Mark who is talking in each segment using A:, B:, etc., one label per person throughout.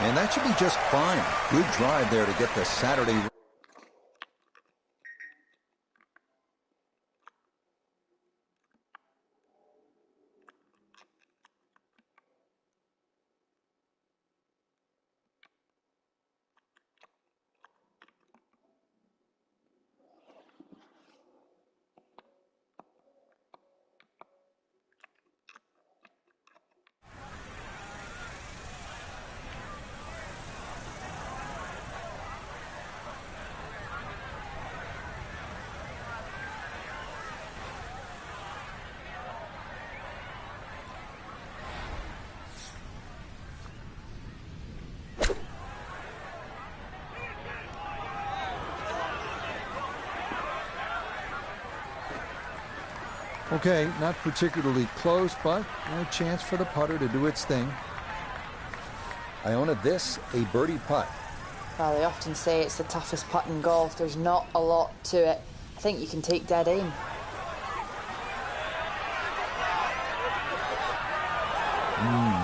A: And that should be just fine. Good drive there to get the Saturday. Okay, not particularly close, but a chance for the putter to do its thing. Iona, this a birdie putt.
B: Well, they often say it's the toughest putt in golf. There's not a lot to it. I think you can take dead aim.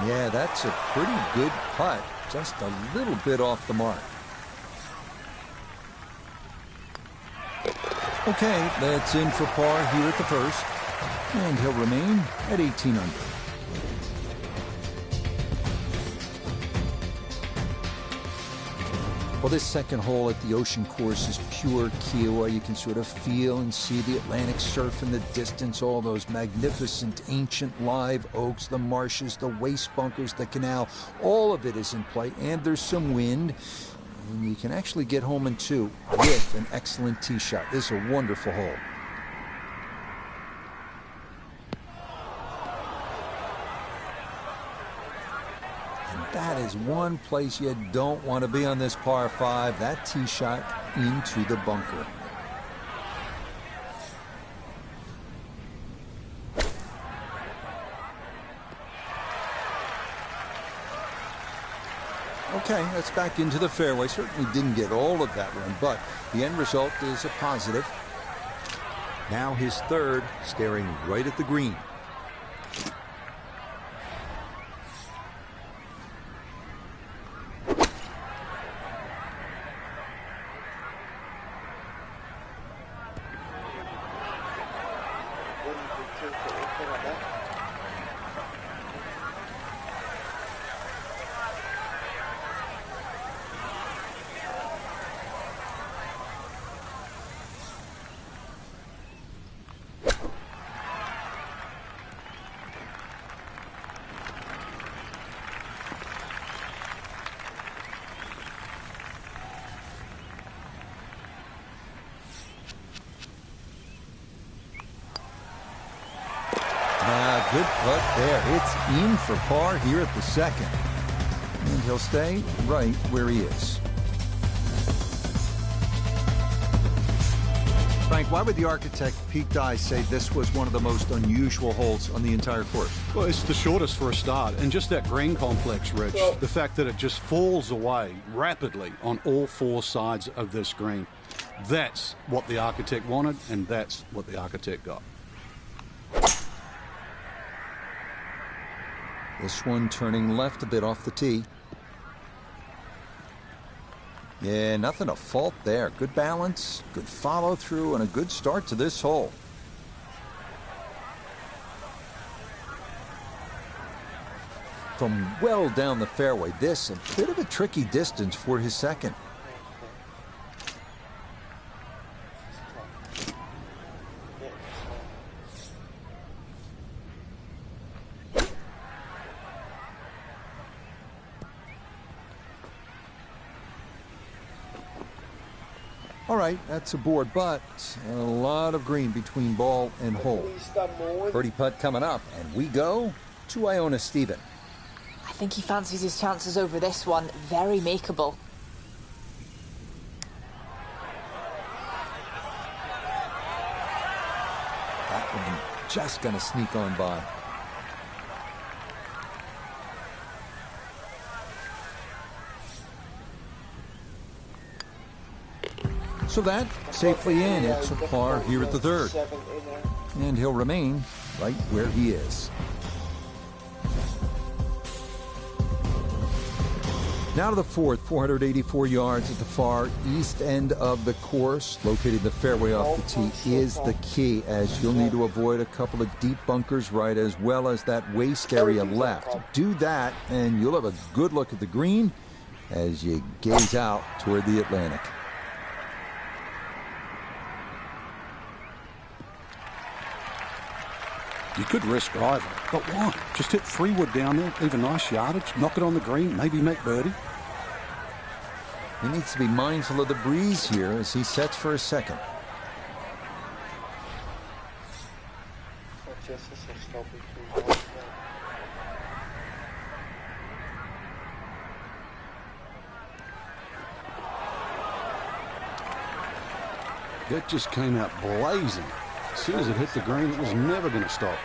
A: Yeah, that's a pretty good putt. Just a little bit off the mark. Okay, that's in for par here at the first. And he'll remain at 18 under. Well, this second hole at the Ocean Course is pure Kiawah. You can sort of feel and see the Atlantic surf in the distance, all those magnificent ancient live oaks, the marshes, the waste bunkers, the canal. All of it is in play, and there's some wind. And you can actually get home in two with an excellent tee shot. This is a wonderful hole. That is one place you don't want to be on this par 5. That tee shot into the bunker. Okay, that's back into the fairway. Certainly didn't get all of that run, but the end result is a positive. Now his third, staring right at the green. Good putt there. It's in for par here at the second. And he'll stay right where he is. Frank, why would the architect, Pete Dye, say this was one of the most unusual holes on the entire course?
C: Well, it's the shortest for a start. And just that green complex, Rich, the fact that it just falls away rapidly on all four sides of this green. That's what the architect wanted, and that's what the architect got.
A: This one turning left a bit off the tee. Yeah, nothing to fault there. Good balance, good follow through, and a good start to this hole. From well down the fairway, this a bit of a tricky distance for his second. All right, that's a board, but a lot of green between ball and hole. Birdie putt coming up, and we go to Iona Stephen.
B: I think he fancies his chances over this one. Very makeable.
A: That one just going to sneak on by. So that safely in. It's a par here at the third. And he'll remain right where he is. Now to the fourth, 484 yards at the far east end of the course. Locating the fairway off the tee is the key, as you'll need to avoid a couple of deep bunkers right as well as that waist area left. Do that, and you'll have a good look at the green as you gaze out toward the Atlantic.
C: You could risk either, but why? Just hit 3 wood down there, even nice yardage, knock it on the green, maybe make birdie.
A: He needs to be mindful of the breeze here as he sets for a second.
C: That just came out blazing. As soon as it hit the green, it was never going to stop.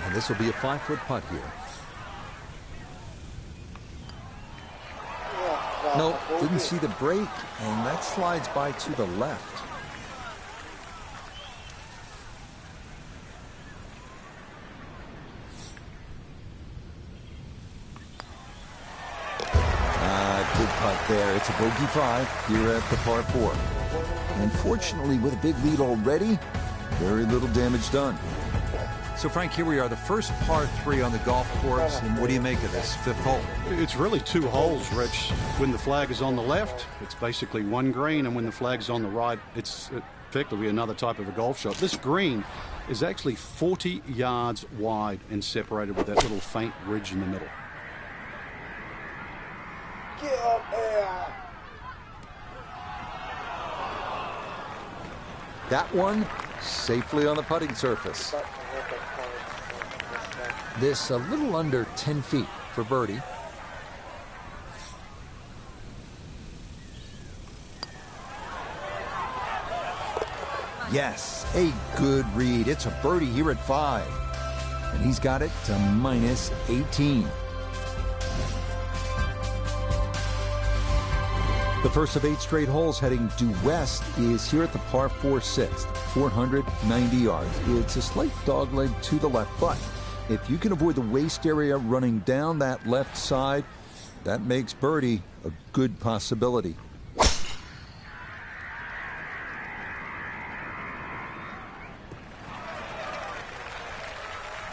A: And this will be a 5-foot putt here. Nope, didn't see the break, and that slides by to the left. Good putt there. It's a bogey 5 here at the par 4. Unfortunately, with a big lead already, very little damage done. So, Frank, here we are, the first par 3 on the golf course, and what do you make of this 5th hole?
C: It's really 2 holes, Rich. When the flag is on the left, it's basically 1 green, and when the flag's on the right, it's effectively another type of a golf shot. This green is actually 40 yards wide and separated with that little faint ridge in the middle.
D: Get up there.
A: That one safely on the putting surface. This a little under 10 feet for birdie. Yes, a good read. It's a birdie here at 5. And he's got it to minus 18. The first of 8 straight holes heading due west is here at the par 4 6th, 490 yards. It's a slight dogleg to the left, but if you can avoid the waist area running down that left side, that makes birdie a good possibility.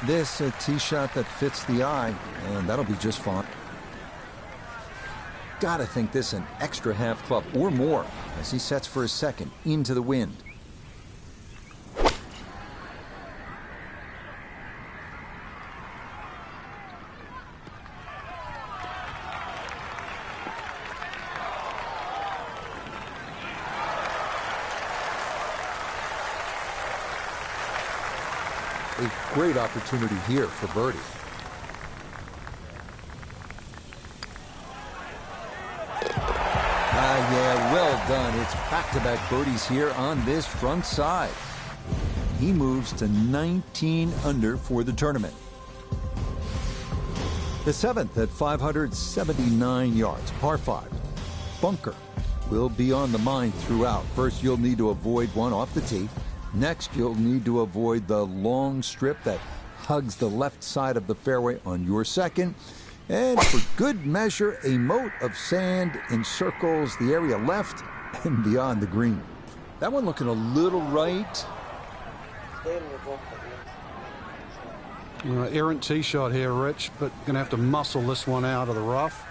A: This a tee shot that fits the eye, and that'll be just fine. Gotta think this an extra half club or more as he sets for a second into the wind. A great opportunity here for birdie. Yeah, well done. It's back-to-back birdies here on this front side. He moves to 19 under for the tournament. The 7th at 579 yards, par 5. Bunker will be on the mind throughout. First, you'll need to avoid one off the tee. Next, you'll need to avoid the long strip that hugs the left side of the fairway on your second. And for good measure, a moat of sand encircles the area left and beyond the green. That one looking a little right.
C: Errant tee shot here, Rich, but going to have to muscle this one out of the rough.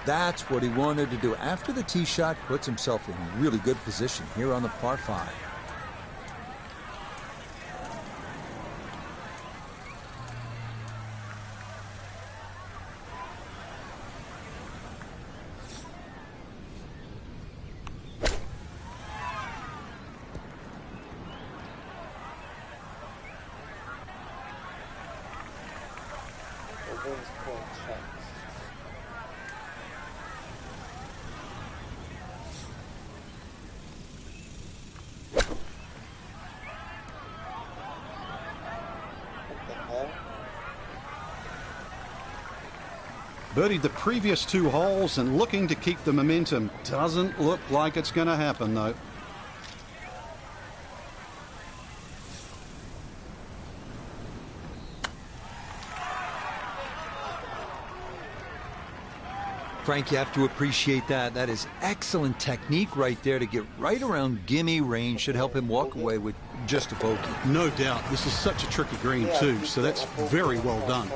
A: That's what he wanted to do. After the tee shot, puts himself in really good position here on the par 5.
C: Birdied the previous 2 holes and looking to keep the momentum. Doesn't look like it's going to happen, though.
A: Frank, you have to appreciate that. That is excellent technique right there to get right around gimme range. Should help him walk away with just a bogey.
C: No doubt. This is such a tricky green, too, so that's very well done.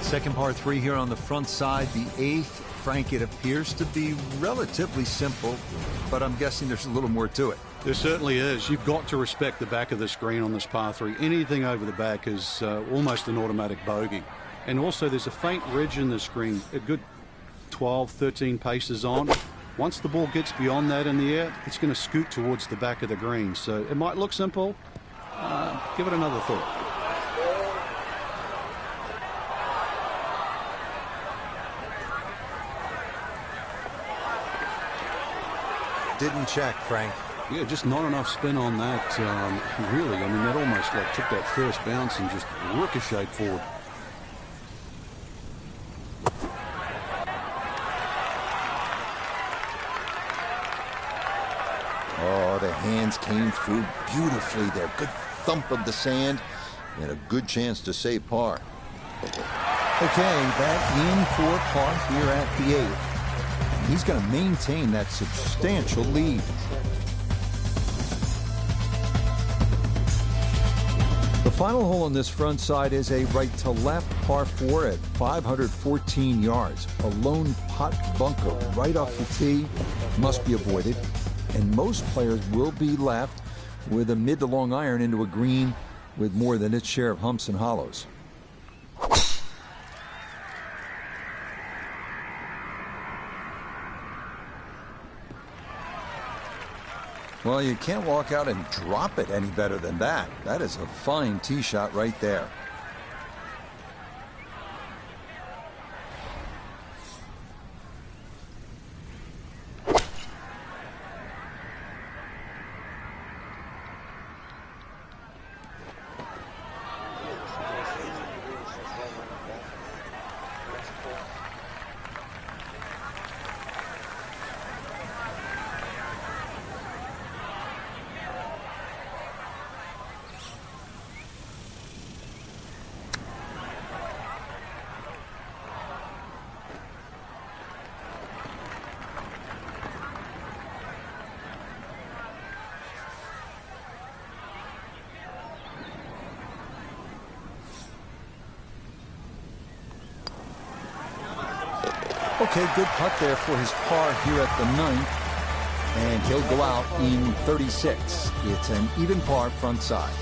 A: Second par 3 here on the front side, the 8th. Frank, it appears to be relatively simple, but I'm guessing there's a little more to it.
C: There certainly is. You've got to respect the back of this green on this par 3. Anything over the back is almost an automatic bogey. And also there's a faint ridge in this green, a good 12, 13 paces on. Once the ball gets beyond that in the air, it's going to scoot towards the back of the green. So it might look simple. Give it another thought.
A: Didn't check, Frank.
C: Yeah, just not enough spin on that. Really, I mean, that almost like took that first bounce and just ricocheted forward.
A: Oh, the hands came through beautifully there. Good thump of the sand and a good chance to save par. Okay, that in for par here at the 8th. He's going to maintain that substantial lead. The final hole on this front side is a right-to-left par 4 at 514 yards. A lone pot bunker right off the tee must be avoided, and most players will be left with a mid to long iron into a green with more than its share of humps and hollows. Well, you can't walk out and drop it any better than that. That is a fine tee shot right there. Okay, good putt there for his par here at the 9th. And he'll go out in 36. It's an even par front side.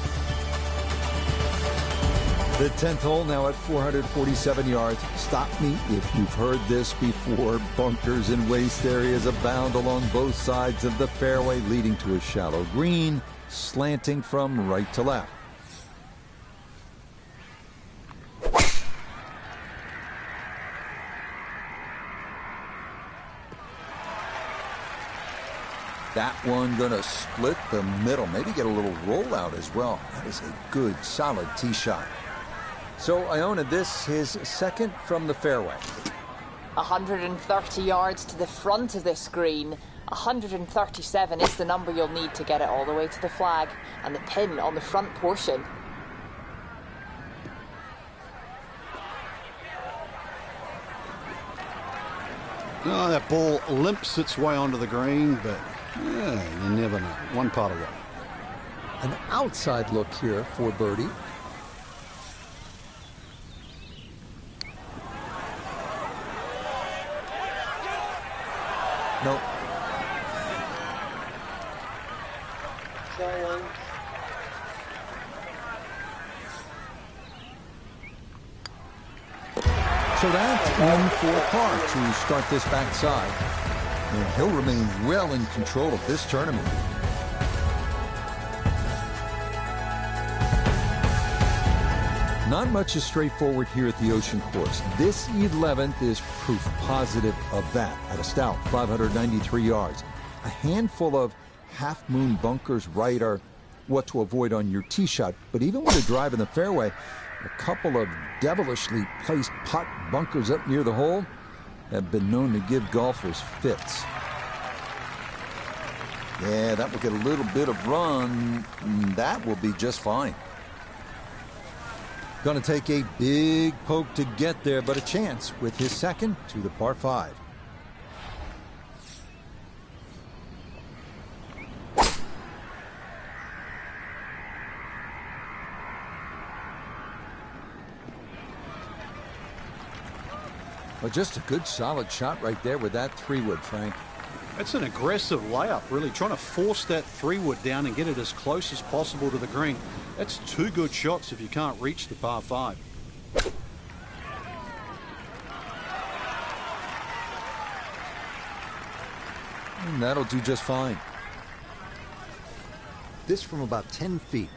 A: The 10th hole now at 447 yards. Stop me if you've heard this before. Bunkers and waste areas abound along both sides of the fairway, leading to a shallow green, slanting from right to left. That one gonna split the middle, maybe get a little rollout as well. That is a good, solid tee shot. So Iona, this his second from the fairway.
B: 130 yards to the front of this green. 137 is the number you'll need to get it all the way to the flag, and the pin on the front portion.
C: Oh, that ball limps its way onto the green, but yeah, you never know. One putt away.
A: An outside look here for birdie. Nope. So that's in for par to start this backside. And he'll remain well in control of this tournament. Not much is straightforward here at the Ocean Course. This 11th is proof positive of that at a stout 593 yards. A handful of half-moon bunkers right are what to avoid on your tee shot. But even with a drive in the fairway, a couple of devilishly placed pot bunkers up near the hole have been known to give golfers fits. Yeah, that will get a little bit of run. That will be just fine. Going to take a big poke to get there, but a chance with his second to the par 5. Well, just a good solid shot right there with that 3-wood, Frank.
C: It's an aggressive layup, really, trying to force that 3-wood down and get it as close as possible to the green. That's 2 good shots if you can't reach the par 5.
A: And that'll do just fine. This from about 10 feet.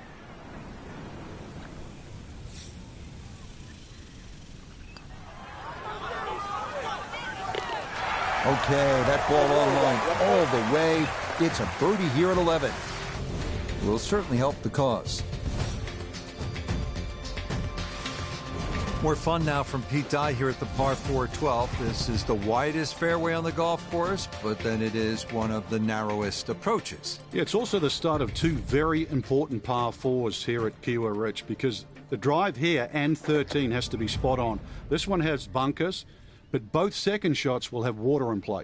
A: Okay, that ball online all the way. It's a birdie here at 11. Will certainly help the cause. More fun now from Pete Dye here at the par 4 12. This is the widest fairway on the golf course, but then it is one of the narrowest approaches.
C: Yeah, it's also the start of 2 very important par 4s here at Kiawah Ridge, because the drive here and 13 has to be spot on. This one has bunkers, but both second shots will have water in play.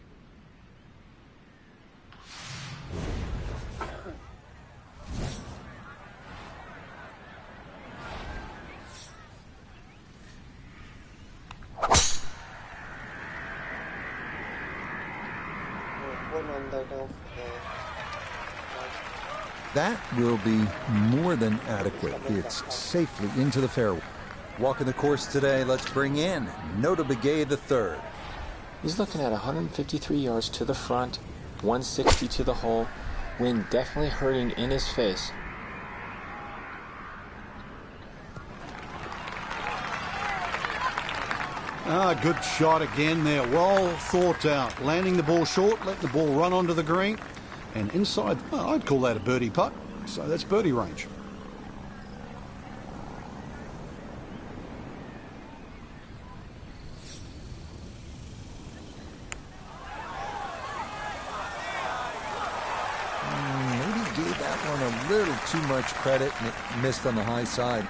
A: That will be more than adequate. It's safely into the fairway. Walking the course today, let's bring in Notah Begay III.
E: He's looking at 153 yards to the front, 160 to the hole. Wind definitely hurting in his face.
C: Good shot again there. Well thought out. Landing the ball short, letting the ball run onto the green. And inside, well, I'd call that a birdie putt. So that's birdie range.
A: A little too much credit, and it missed on the high side.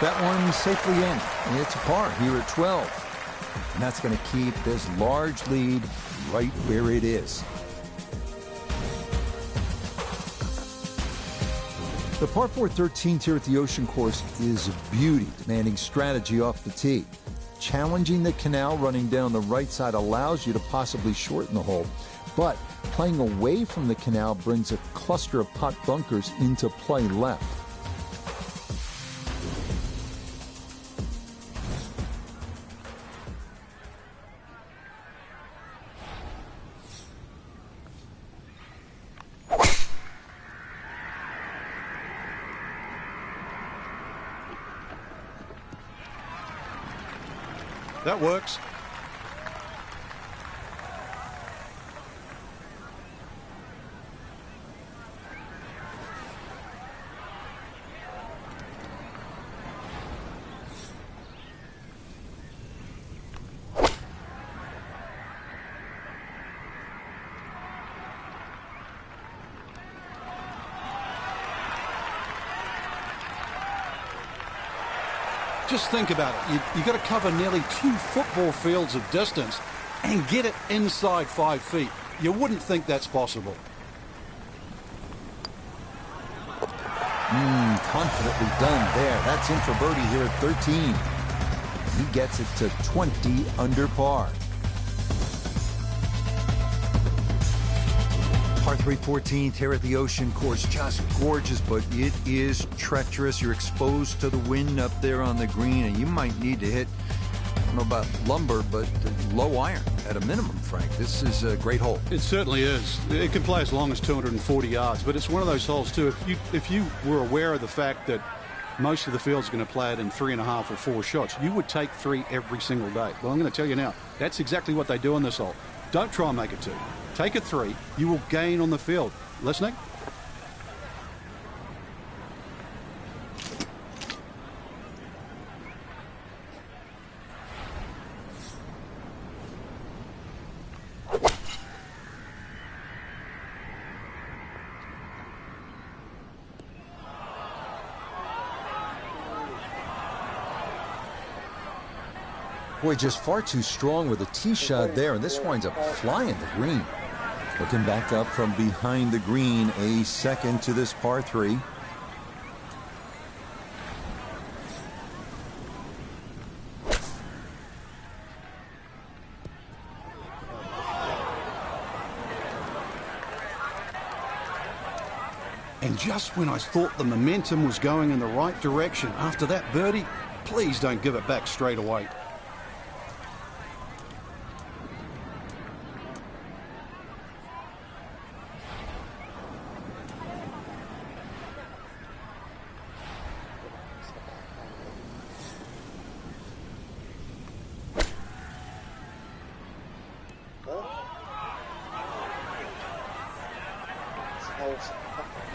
A: That one safely in, and it's a par here at 12. And that's going to keep this large lead right where it is. The par 4 13th here at the Ocean Course is a beauty, demanding strategy off the tee. Challenging the canal running down the right side allows you to possibly shorten the hole, but playing away from the canal brings a cluster of pot bunkers into play left.
C: That works. Just think about it. You've got to cover nearly 2 football fields of distance and get it inside 5 feet. You wouldn't think that's possible.
A: Confidently done there. That's in for birdie here at 13. He gets it to 20 under par. Par 3 14th here at the Ocean Course. Just gorgeous, but it is treacherous. You're exposed to the wind up there on the green, and you might need to hit, I don't know about lumber, but low iron at a minimum, Frank. This is a great hole.
C: It certainly is. It can play as long as 240 yards, but it's one of those holes, too. If you were aware of the fact that most of the field's going to play it in 3.5 or 4 shots, you would take 3 every single day. Well, I'm going to tell you now, that's exactly what they do on this hole. Don't try and make it 2. Take a 3. You will gain on the field. Listening?
A: Boy, just far too strong with a tee shot there, and this winds up flying the green. Looking back up from behind the green, a second to this par 3.
C: And just when I thought the momentum was going in the right direction after that birdie, please don't give it back straight away.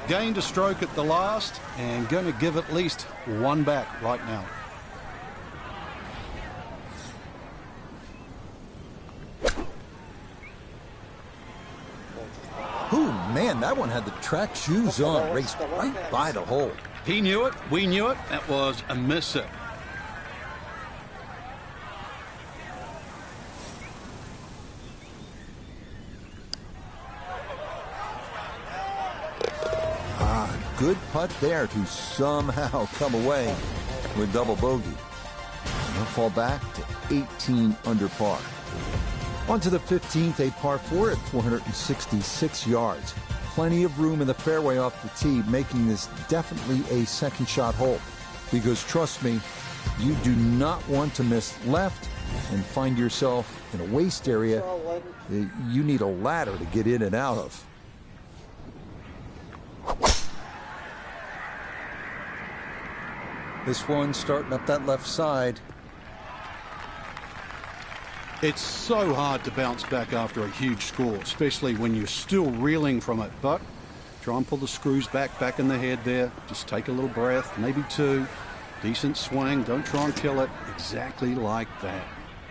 C: Gained a stroke at the last and going to give at least 1 back right now.
A: Ooh, man, that one had the track shoes on, raced right by the hole.
C: He knew it. We knew it. That was a miss it.
A: Good putt there to somehow come away with double bogey. And he'll fall back to 18 under par. On to the 15th, a par 4 at 466 yards. Plenty of room in the fairway off the tee, making this definitely a second shot hole. Because trust me, you do not want to miss left and find yourself in a waste area you need a ladder to get in and out of. This one starting up that left side.
C: It's so hard to bounce back after a huge score, especially when you're still reeling from it. But try and pull the screws back in the head there. Just take a little breath, maybe 2. Decent swing. Don't try and kill it. Exactly like that.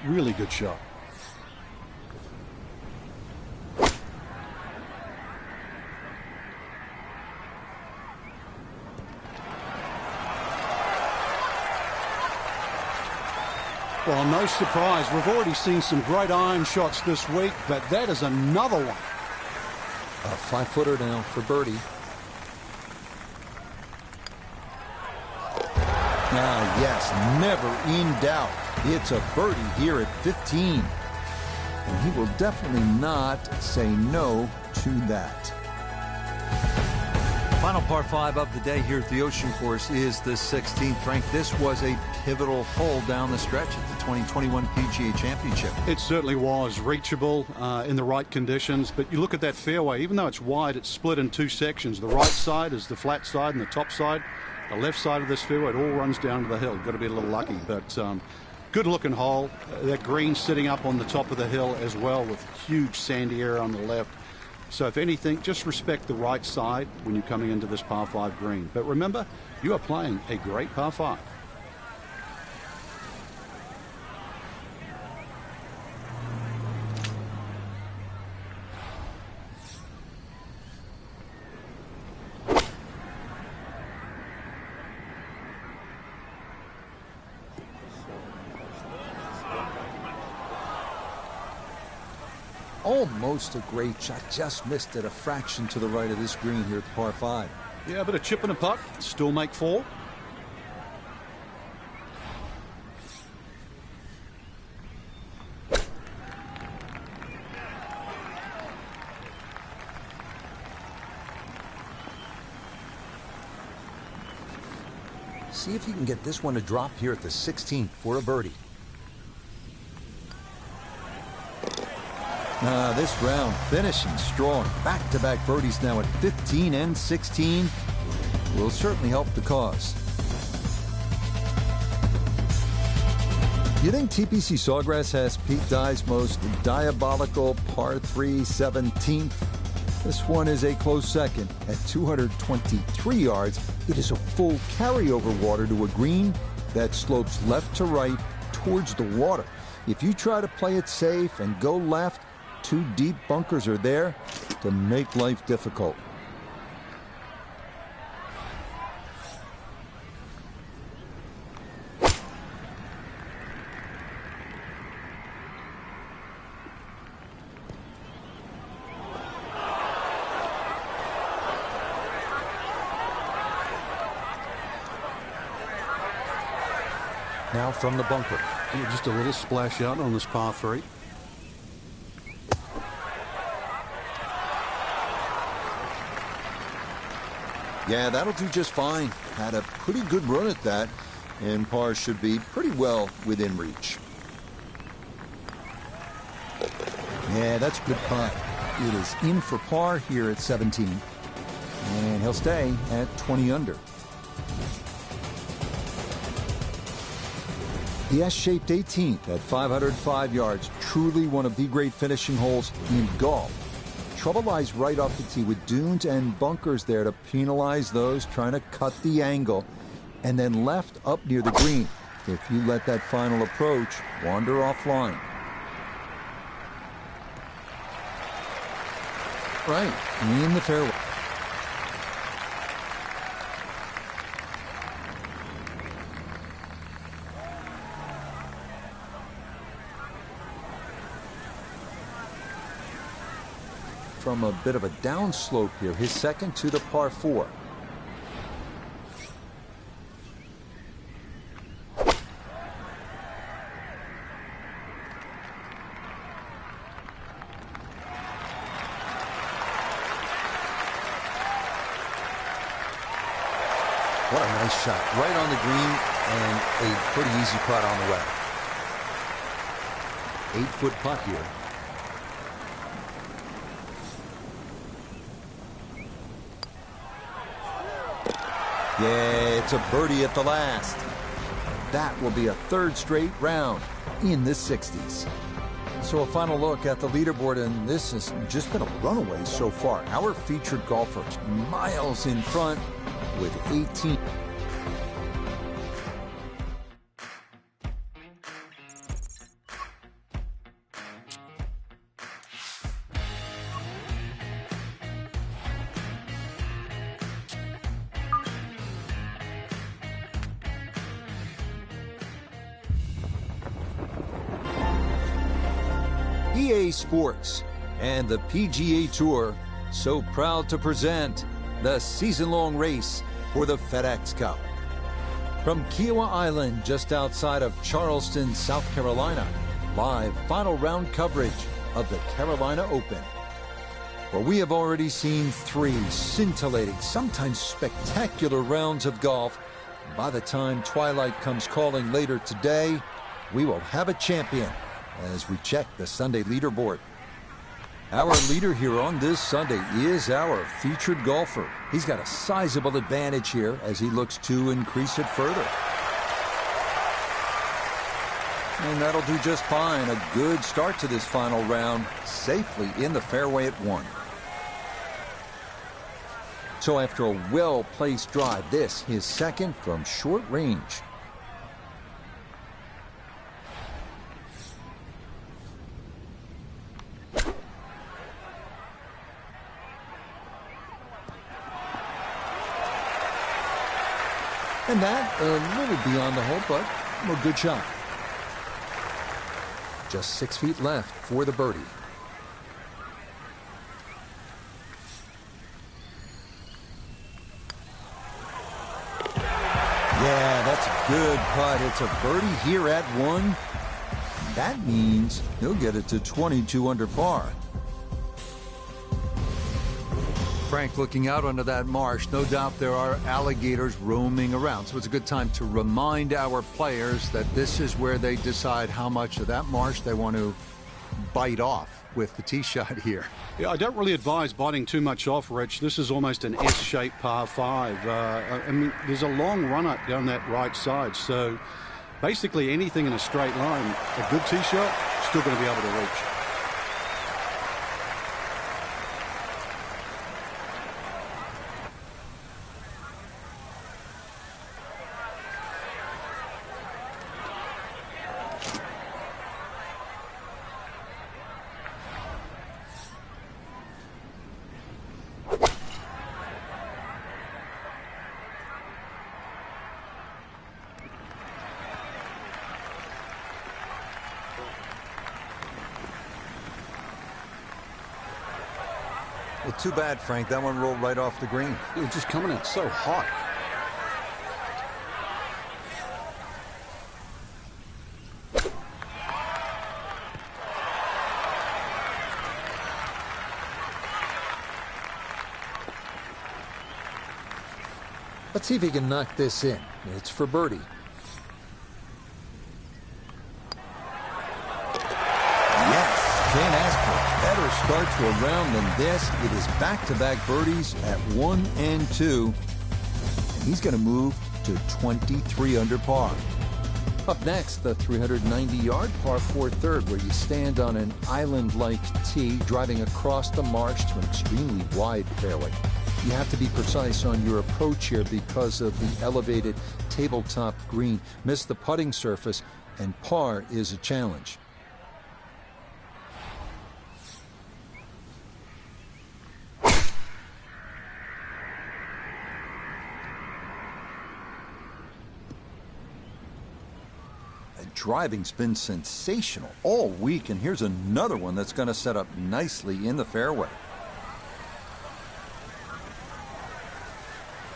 C: Really good shot. Well, no surprise. We've already seen some great iron shots this week, but that is another one.
A: A 5-footer now for birdie. Ah, yes, never in doubt. It's a birdie here at 15. And he will definitely not say no to that. Final par 5 of the day here at the Ocean Course is the 16th. Frank, this was a pivotal hole down the stretch at the 2021 PGA Championship.
C: It certainly was reachable in the right conditions, but you look at that fairway, even though it's wide, it's split in 2 sections. The right side is the flat side and the top side. The left side of this fairway, it all runs down to the hill. Got to be a little lucky, but good looking hole. That green sitting up on the top of the hill as well with huge sandy area on the left. So if anything, just respect the right side when you're coming into this par 5 green. But remember, you are playing a great par 5.
A: Almost a great shot, just missed it a fraction to the right of this green here at the par 5.
C: Yeah, but a chip and a putt, still make 4.
A: See if you can get this one to drop here at the 16th for a birdie. This round finishing strong. Back-to-back birdies now at 15 and 16 will certainly help the cause. You think TPC Sawgrass has Pete Dye's most diabolical par 3 17th? This one is a close second at 223 yards. It is a full carryover water to a green that slopes left to right towards the water. If you try to play it safe and go left, 2 deep bunkers are there to make life difficult. Now from the bunker.
C: Yeah, just a little splash out on this par 3.
A: Yeah, that'll do just fine. Had a pretty good run at that, and par should be pretty well within reach. Yeah, that's a good putt. It is in for par here at 17. And he'll stay at 20 under. The S-shaped 18th at 505 yards, truly one of the great finishing holes in golf. Trouble lies right off the tee with dunes and bunkers there to penalize those trying to cut the angle, and then left up near the green if you let that final approach wander offline. Right, in the fairway. From a bit of a downslope here, his second to the par 4. What a nice shot, right on the green, and a pretty easy putt on the way. 8-foot putt here. Yeah, it's a birdie at the last. That will be a 3rd straight round in the 60s. So a final look at the leaderboard, and this has just been a runaway so far. Our featured golfers miles in front with 18. EA Sports and the PGA Tour so proud to present the season-long race for the FedEx Cup. From Kiowa Island, just outside of Charleston, South Carolina, live final round coverage of the Carolina Open. Well, we have already seen 3 scintillating, sometimes spectacular rounds of golf. By the time twilight comes calling later today, we will have a champion as we check the Sunday leaderboard. Our leader here on this Sunday is our featured golfer. He's got a sizable advantage here as he looks to increase it further. And that'll do just fine. A good start to this final round, safely in the fairway at 1. So after a well-placed drive, this his second from short range. And that a little beyond the hole, but a good shot. Just 6 feet left for the birdie. Yeah, that's a good putt. It's a birdie here at 1. That means he'll get it to 22 under par. Frank, looking out onto that marsh, no doubt there are alligators roaming around. So it's a good time to remind our players that this is where they decide how much of that marsh they want to bite off with the tee shot here.
C: Yeah, I don't really advise biting too much off, Rich. This is almost an S-shaped par 5. I mean, there's a long run up down that right side, so Basically anything in a straight line, a good tee shot, still going to be able to reach.
A: Well, too bad, Frank. That one rolled right off the green.
C: It was just coming in so hot.
A: Let's see if he can knock this in. It's for birdie. Yes, can't ask for a better start to a round than this. It is back-to-back birdies at 1 and 2. And he's going to move to 23 under par. Up next, the 390-yard par 4 third, where you stand on an island-like tee, driving across the marsh to an extremely wide fairway. You have to be precise on your approach here because of the elevated tabletop green. Miss the putting surface, and par is a challenge. Driving's been sensational all week, and here's another one that's going to set up nicely in the fairway.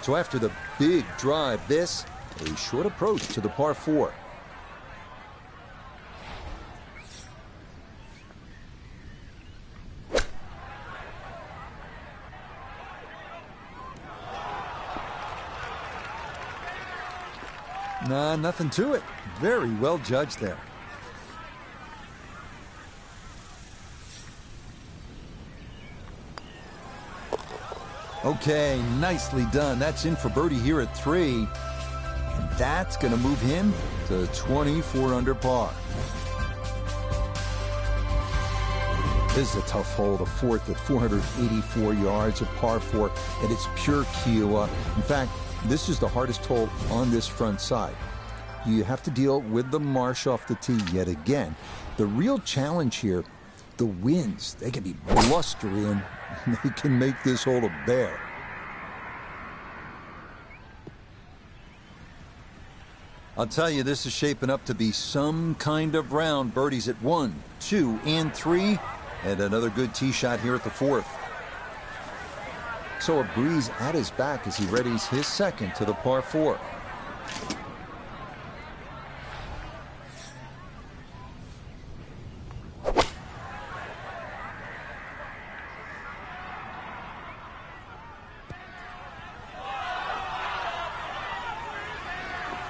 A: So after the big drive, this, a short approach to the par 4. Nah, nothing to it. Very well judged there. Okay, nicely done. That's in for birdie here at 3. And that's going to move him to 24 under par. This is a tough hole, the 4th at 484 yards, a par 4, and it's pure Kiowa. In fact, this is the hardest hole on this front side. You have to deal with the marsh off the tee yet again. The real challenge here, the winds. They can be blustery, and they can make this hole a bear. I'll tell you, this is shaping up to be some kind of round. Birdies at 1, 2, and 3, and another good tee shot here at the 4th. So a breeze at his back as he readies his second to the par 4.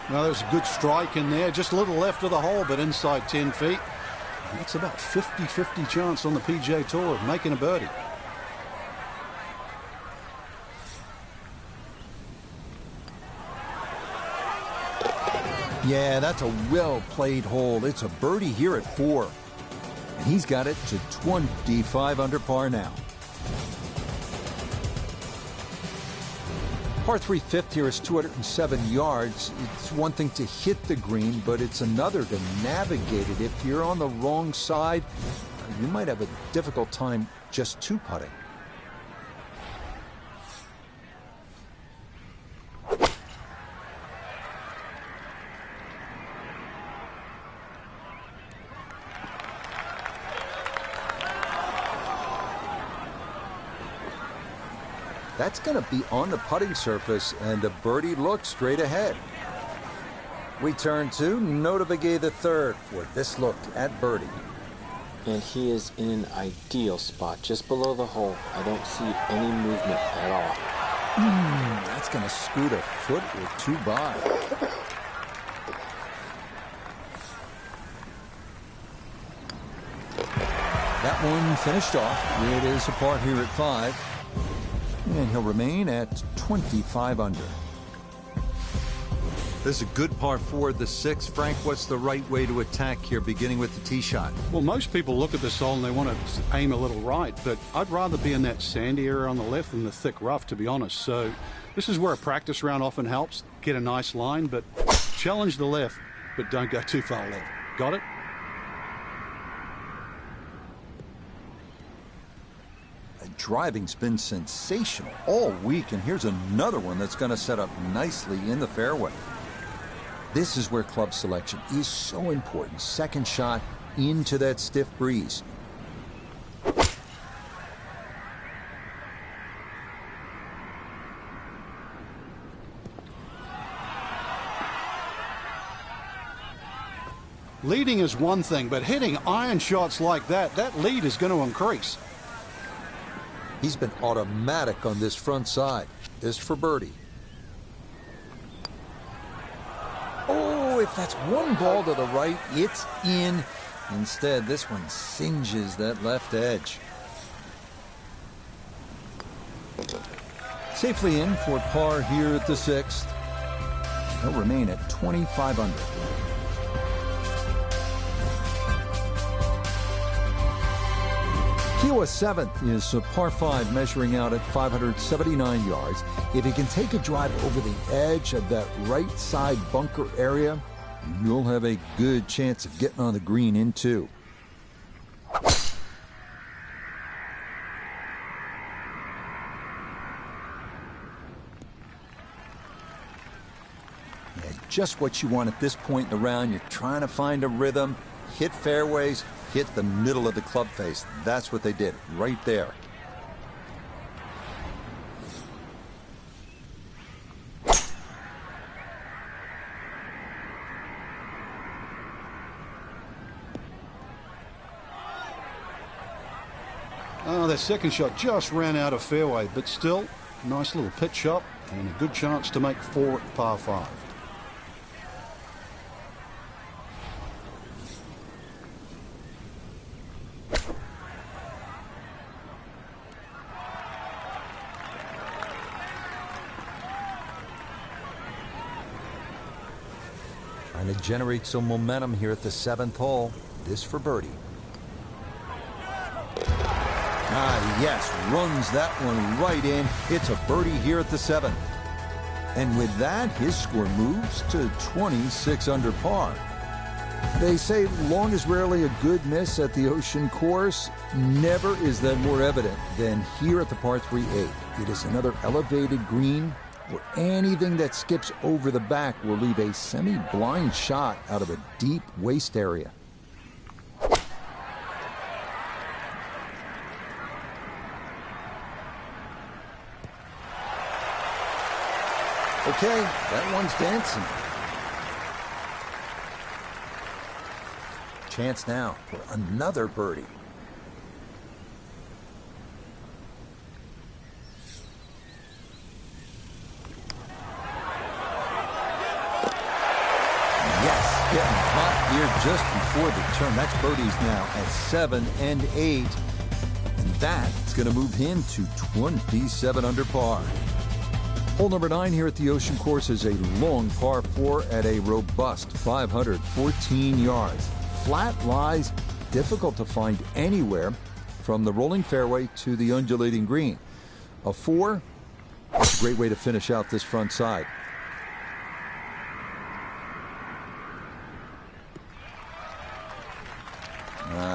C: Now there's a good strike in there, just a little left of the hole, but inside 10 feet. That's about 50-50 chance on the PGA Tour of making a birdie.
A: Yeah, that's a well-played hole. It's a birdie here at 4. And he's got it to 25 under par now. Par 3 fifth here is 207 yards. It's one thing to hit the green, but it's another to navigate it. If you're on the wrong side, you might have a difficult time just two-putting. That's going to be on the putting surface, and a birdie look straight ahead. We turn to Notah Begay III for this look at birdie.
E: And he is in an ideal spot, just below the hole. I don't see any movement at all.
A: That's going to scoot a foot or two by. That one finished off. It is a par here at 5. And he'll remain at 25 under. This is a good par 4, the 6th. Frank, what's the right way to attack here, beginning with the tee shot?
C: Well, most people look at this hole and they want to aim a little right, but I'd rather be in that sandy area on the left than the thick rough, to be honest. So this is where a practice round often helps. Get a nice line, but challenge the left, but don't go too far left. Got it?
A: Driving's been sensational all week, and here's another one that's going to set up nicely in the fairway. This is where club selection is so important. Second shot into that stiff breeze.
C: Leading is one thing, but hitting iron shots like that, that lead is going to increase.
A: He's been automatic on this front side. This for birdie. Oh, if that's one ball to the right, it's in. Instead, this one singes that left edge. Safely in for par here at the 6th. He'll remain at 25 under. Kiowa 7th is a par 5 measuring out at 579 yards. If he can take a drive over the edge of that right side bunker area, you'll have a good chance of getting on the green in 2. Yeah, just what you want at this point in the round. You're trying to find a rhythm, hit fairways, hit the middle of the club face. That's what they did right there.
C: Oh, that second shot just ran out of fairway, but still, nice little pitch shot and a good chance to make 4 at par 5.
A: Trying to generate some momentum here at the 7th hole. This for birdie. Ah, yes, runs that one right in. It's a birdie here at the 7th. And with that, his score moves to 26 under par. They say long is rarely a good miss at the Ocean Course. Never is that more evident than here at the par 3-8. It is another elevated green where anything that skips over the back will leave a semi-blind shot out of a deep waist area. Okay, that one's dancing. Chance now for another birdie. Yes, getting hot here just before the turn. That's birdies now at 7 and 8. And that's going to move him to 27 under par. Hole number 9 here at the Ocean Course is a long par 4 at a robust 514 yards. Flat lies difficult to find anywhere from the rolling fairway to the undulating green. A 4, that's a great way to finish out this front side.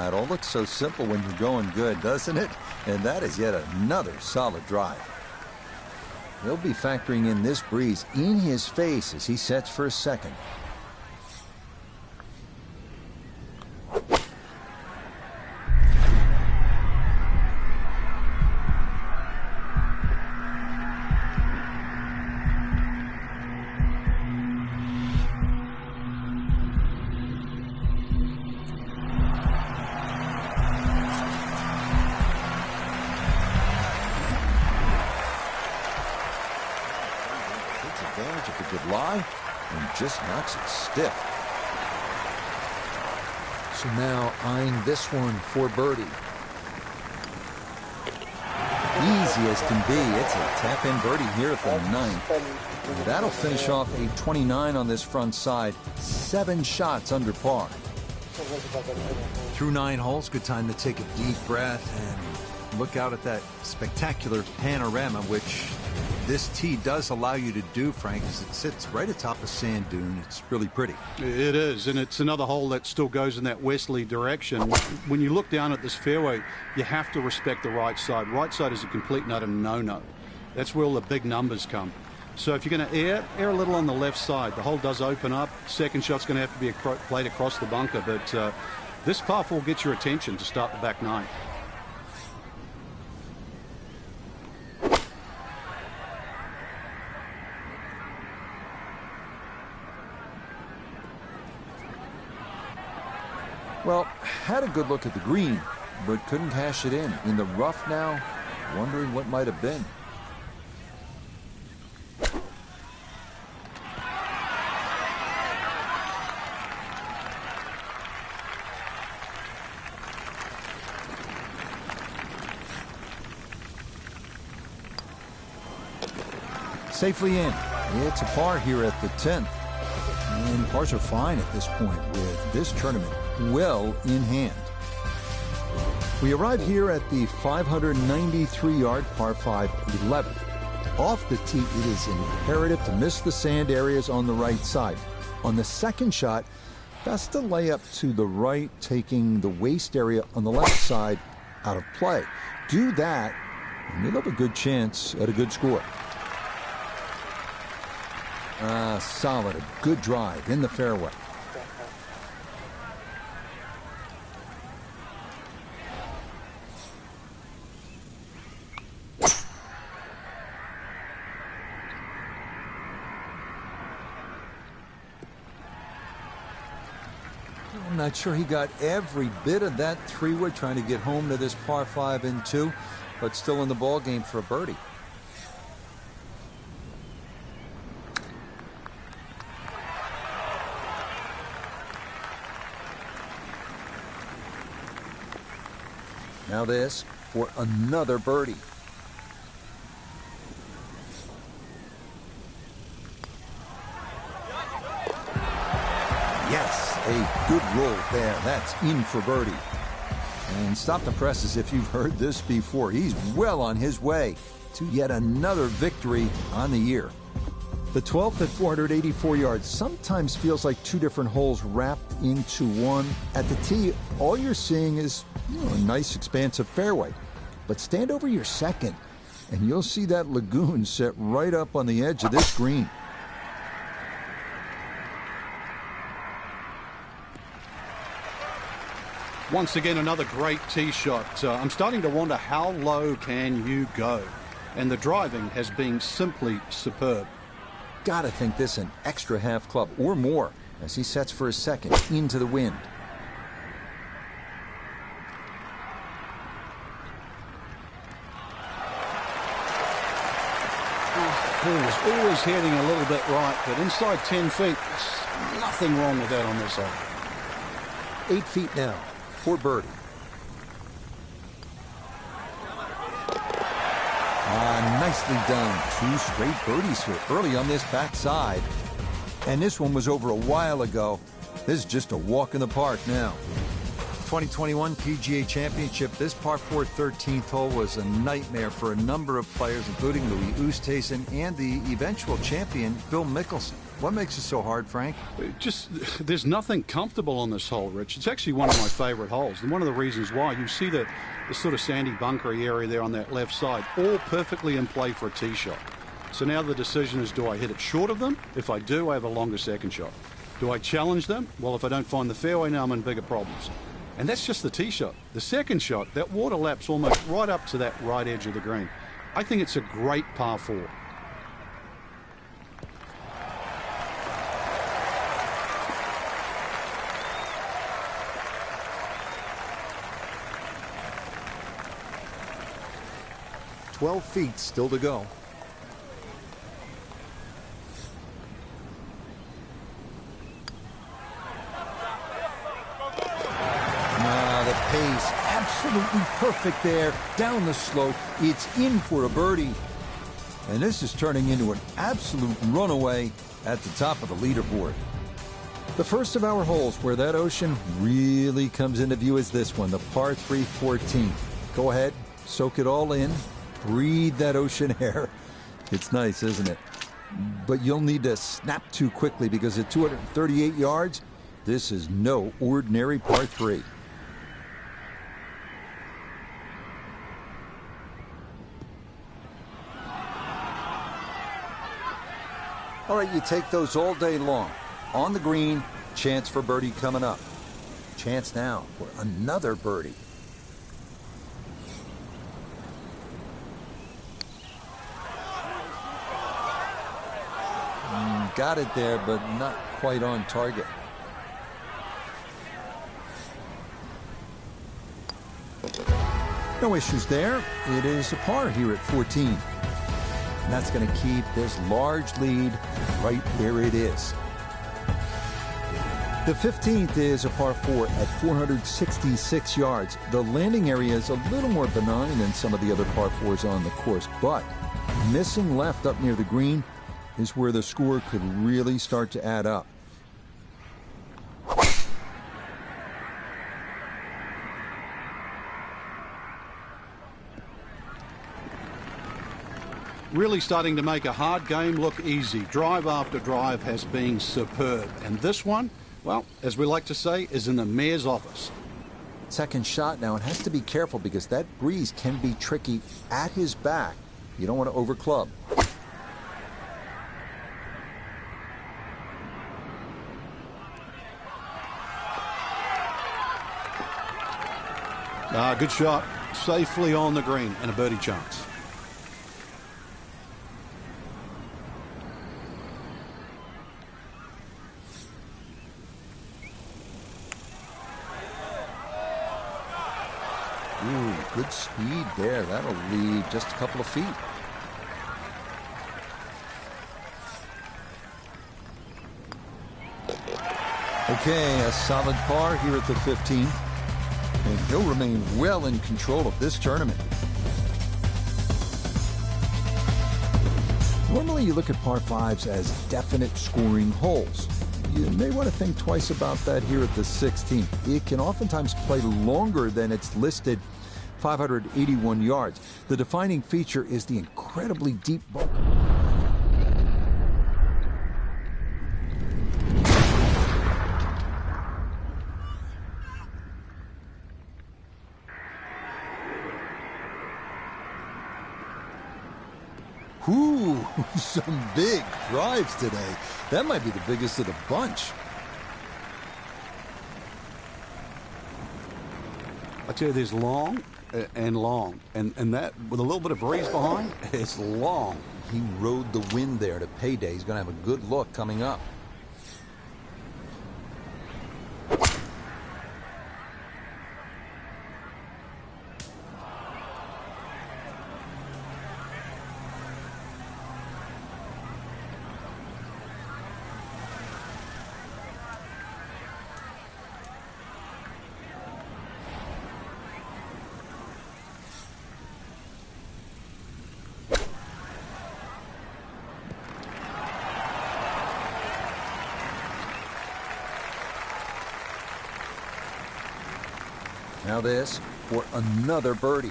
A: It all looks so simple when you're going good, doesn't it? And that is yet another solid drive. He'll be factoring in this breeze in his face as he sets for a second. Advantage of a good lie and just knocks it stiff. So now eyeing this one for birdie. easy as can be. It's a tap-in birdie here at the 9th. That'll finish off a 29 on this front side. 7 shots under par.
F: Through 9 holes, good time to take a deep breath and look out at that spectacular panorama, which this tee does allow you to do, Frank, as it sits right atop a sand dune. It's really pretty.
C: It is, and it's another hole that still goes in that westerly direction. When you look down at this fairway, you have to respect the right side. Right side is a complete and utter no-no. That's where all the big numbers come. So if you're going to err a little on the left side. The hole does open up. Second shot's going to have to be played across the bunker, but this par 4 gets your attention to start the back 9.
A: Well, had a good look at the green, but couldn't cash it in the rough now, wondering what might have been. Safely in. It's a par here at the 10th. And pars are fine at this point with this tournament well in hand. We arrive here at the 593-yard par 5 11th. Off the tee, it is imperative to miss the sand areas on the right side. On the second shot, best to lay up to the right, taking the waist area on the left side out of play. Do that, and you'll have a good chance at a good score. Solid, a good drive in the fairway. I'm not sure he got every bit of that 3-wood trying to get home to this par 5 and 2, but still in the ball game for a birdie. Now this for another birdie. Yes, a good roll there. That's in for birdie. And stop the presses if you've heard this before. He's well on his way to yet another victory on the year. The 12th at 484 yards sometimes feels like 2 different holes wrapped into one. At the tee, all you're seeing is a nice expansive fairway. But stand over your second, and you'll see that lagoon set right up on the edge of this green.
C: Once again, another great tee shot. I'm starting to wonder how low can you go? And the driving has been simply superb.
A: Gotta think this an extra half club or more as he sets for his second into the wind.
C: Ball was always heading a little bit right, but inside 10 feet, there's nothing wrong with that on this hole.
A: 8 feet now for birdie. Nicely done. 2 straight birdies here early on this backside. And this one was over a while ago. This is just a walk in the park now. 2021 PGA Championship. This par 4 13th hole was a nightmare for a number of players, including Louis Oosthuizen and the eventual champion, Phil Mickelson. What makes it so hard, Frank?
C: There's nothing comfortable on this hole, Rich. It's actually one of my favorite holes. And one of the reasons why, you see the sort of sandy bunkery area there on that left side, all perfectly in play for a tee shot. So now the decision is, do I hit it short of them? If I do, I have a longer second shot. Do I challenge them? Well, if I don't find the fairway, now I'm in bigger problems. And that's just the tee shot. The second shot, that water laps almost right up to that right edge of the green. I think it's a great par 4.
A: "12 feet still to go." The pace absolutely perfect there. Down the slope, it's in for a birdie. And this is turning into an absolute runaway at the top of the leaderboard. The first of our holes where that ocean really comes into view is this one, the par 3 14. Go ahead, soak it all in, breathe that ocean air. It's nice, isn't it? But you'll need to snap to quickly because at 238 yards, this is no ordinary par 3. All right, you take those all day long. On the green, chance for birdie coming up. Chance now for another birdie. Got it there, but not quite on target. No issues there. It is a par here at 14. And that's going to keep this large lead right where it is. The 15th is a par 4 at 466 yards. The landing area is a little more benign than some of the other par 4s on the course, but missing left up near the green is where the score could really start to add up.
C: Really starting to make a hard game look easy. Drive after drive has been superb. And this one, well, as we like to say, is in the mayor's office.
A: Second shot now, and has to be careful because that breeze can be tricky at his back. You don't want to overclub.
C: Good shot. Safely on the green and a birdie chance.
A: Ooh, good speed there. That'll leave just a couple of feet. Okay, a solid par here at the 15th. And he'll remain well in control of this tournament. Normally you look at par 5s as definite scoring holes. You may want to think twice about that here at the 16th. It can oftentimes play longer than it's listed, 581 yards. The defining feature is the incredibly deep bunker. Ooh, some big drives today. That might be the biggest of the bunch.
C: I tell you, there's long and long. And that, with a little bit of breeze behind, it's long.
A: He rode the wind there to payday. He's going to have a good look coming up. Now this for another birdie.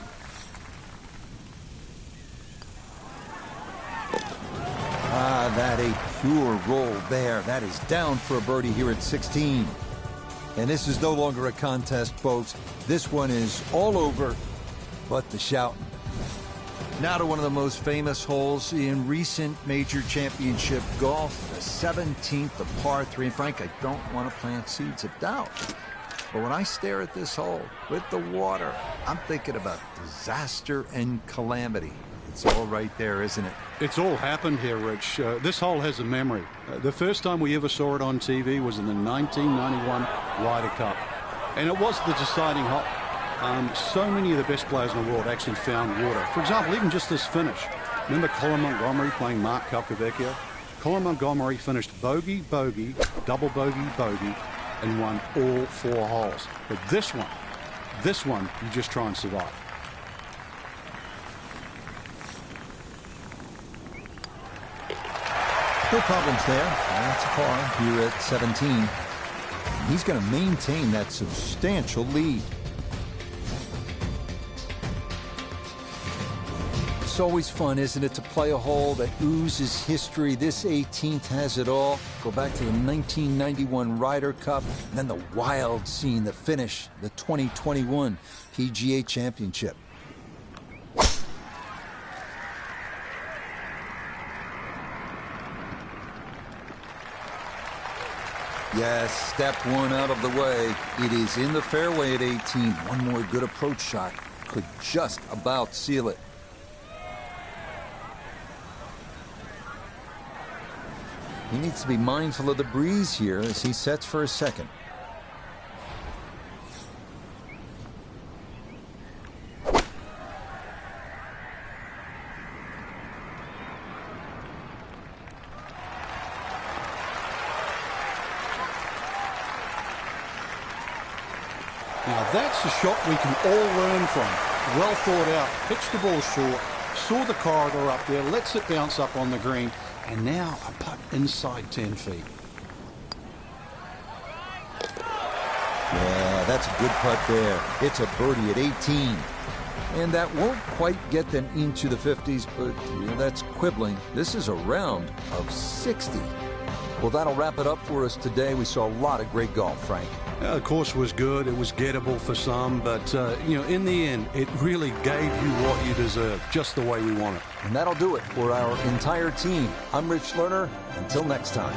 A: That a pure roll there. That is down for a birdie here at 16. And this is no longer a contest, folks. This one is all over but the shouting. Now to one of the most famous holes in recent major championship golf, the 17th, the par 3. And Frank, I don't want to plant seeds of doubt. But when I stare at this hole with the water, I'm thinking about disaster and calamity. It's all right there, isn't it?
C: It's all happened here, Rich. This hole has a memory. The first time we ever saw it on TV was in the 1991 Ryder Cup. And it was the deciding hole. So many of the best players in the world actually found water. For example, even just this finish. Remember Colin Montgomery playing Mark Calcavecchio? Colin Montgomery finished bogey, bogey, double bogey, bogey, and won all 4 holes. But this one, This one, you just try and survive.
A: No problems there. That's a par here at 17. He's going to maintain that substantial lead. It's always fun, isn't it, to play a hole that oozes history. This 18th has it all. Go back to the 1991 Ryder Cup, and then the wild scene, the finish, the 2021 PGA Championship. Yes, step one out of the way. It is in the fairway at 18. One more good approach shot could just about seal it. He needs to be mindful of the breeze here as he sets for a second.
C: Now that's a shot we can all learn from. Well thought out, pitched the ball short, saw the corridor up there, lets it bounce up on the green, and now a putt inside 10 feet.
A: Yeah, that's a good putt there. It's a birdie at 18. And that won't quite get them into the 50s, but that's quibbling. This is a round of 60. Well, that'll wrap it up for us today. We saw a lot of great golf, Frank.
C: The course was good. It was gettable for some, but, in the end, it really gave you what you deserve, just the way we want it.
A: And that'll do it for our entire team. I'm Rich Lerner. Until next time.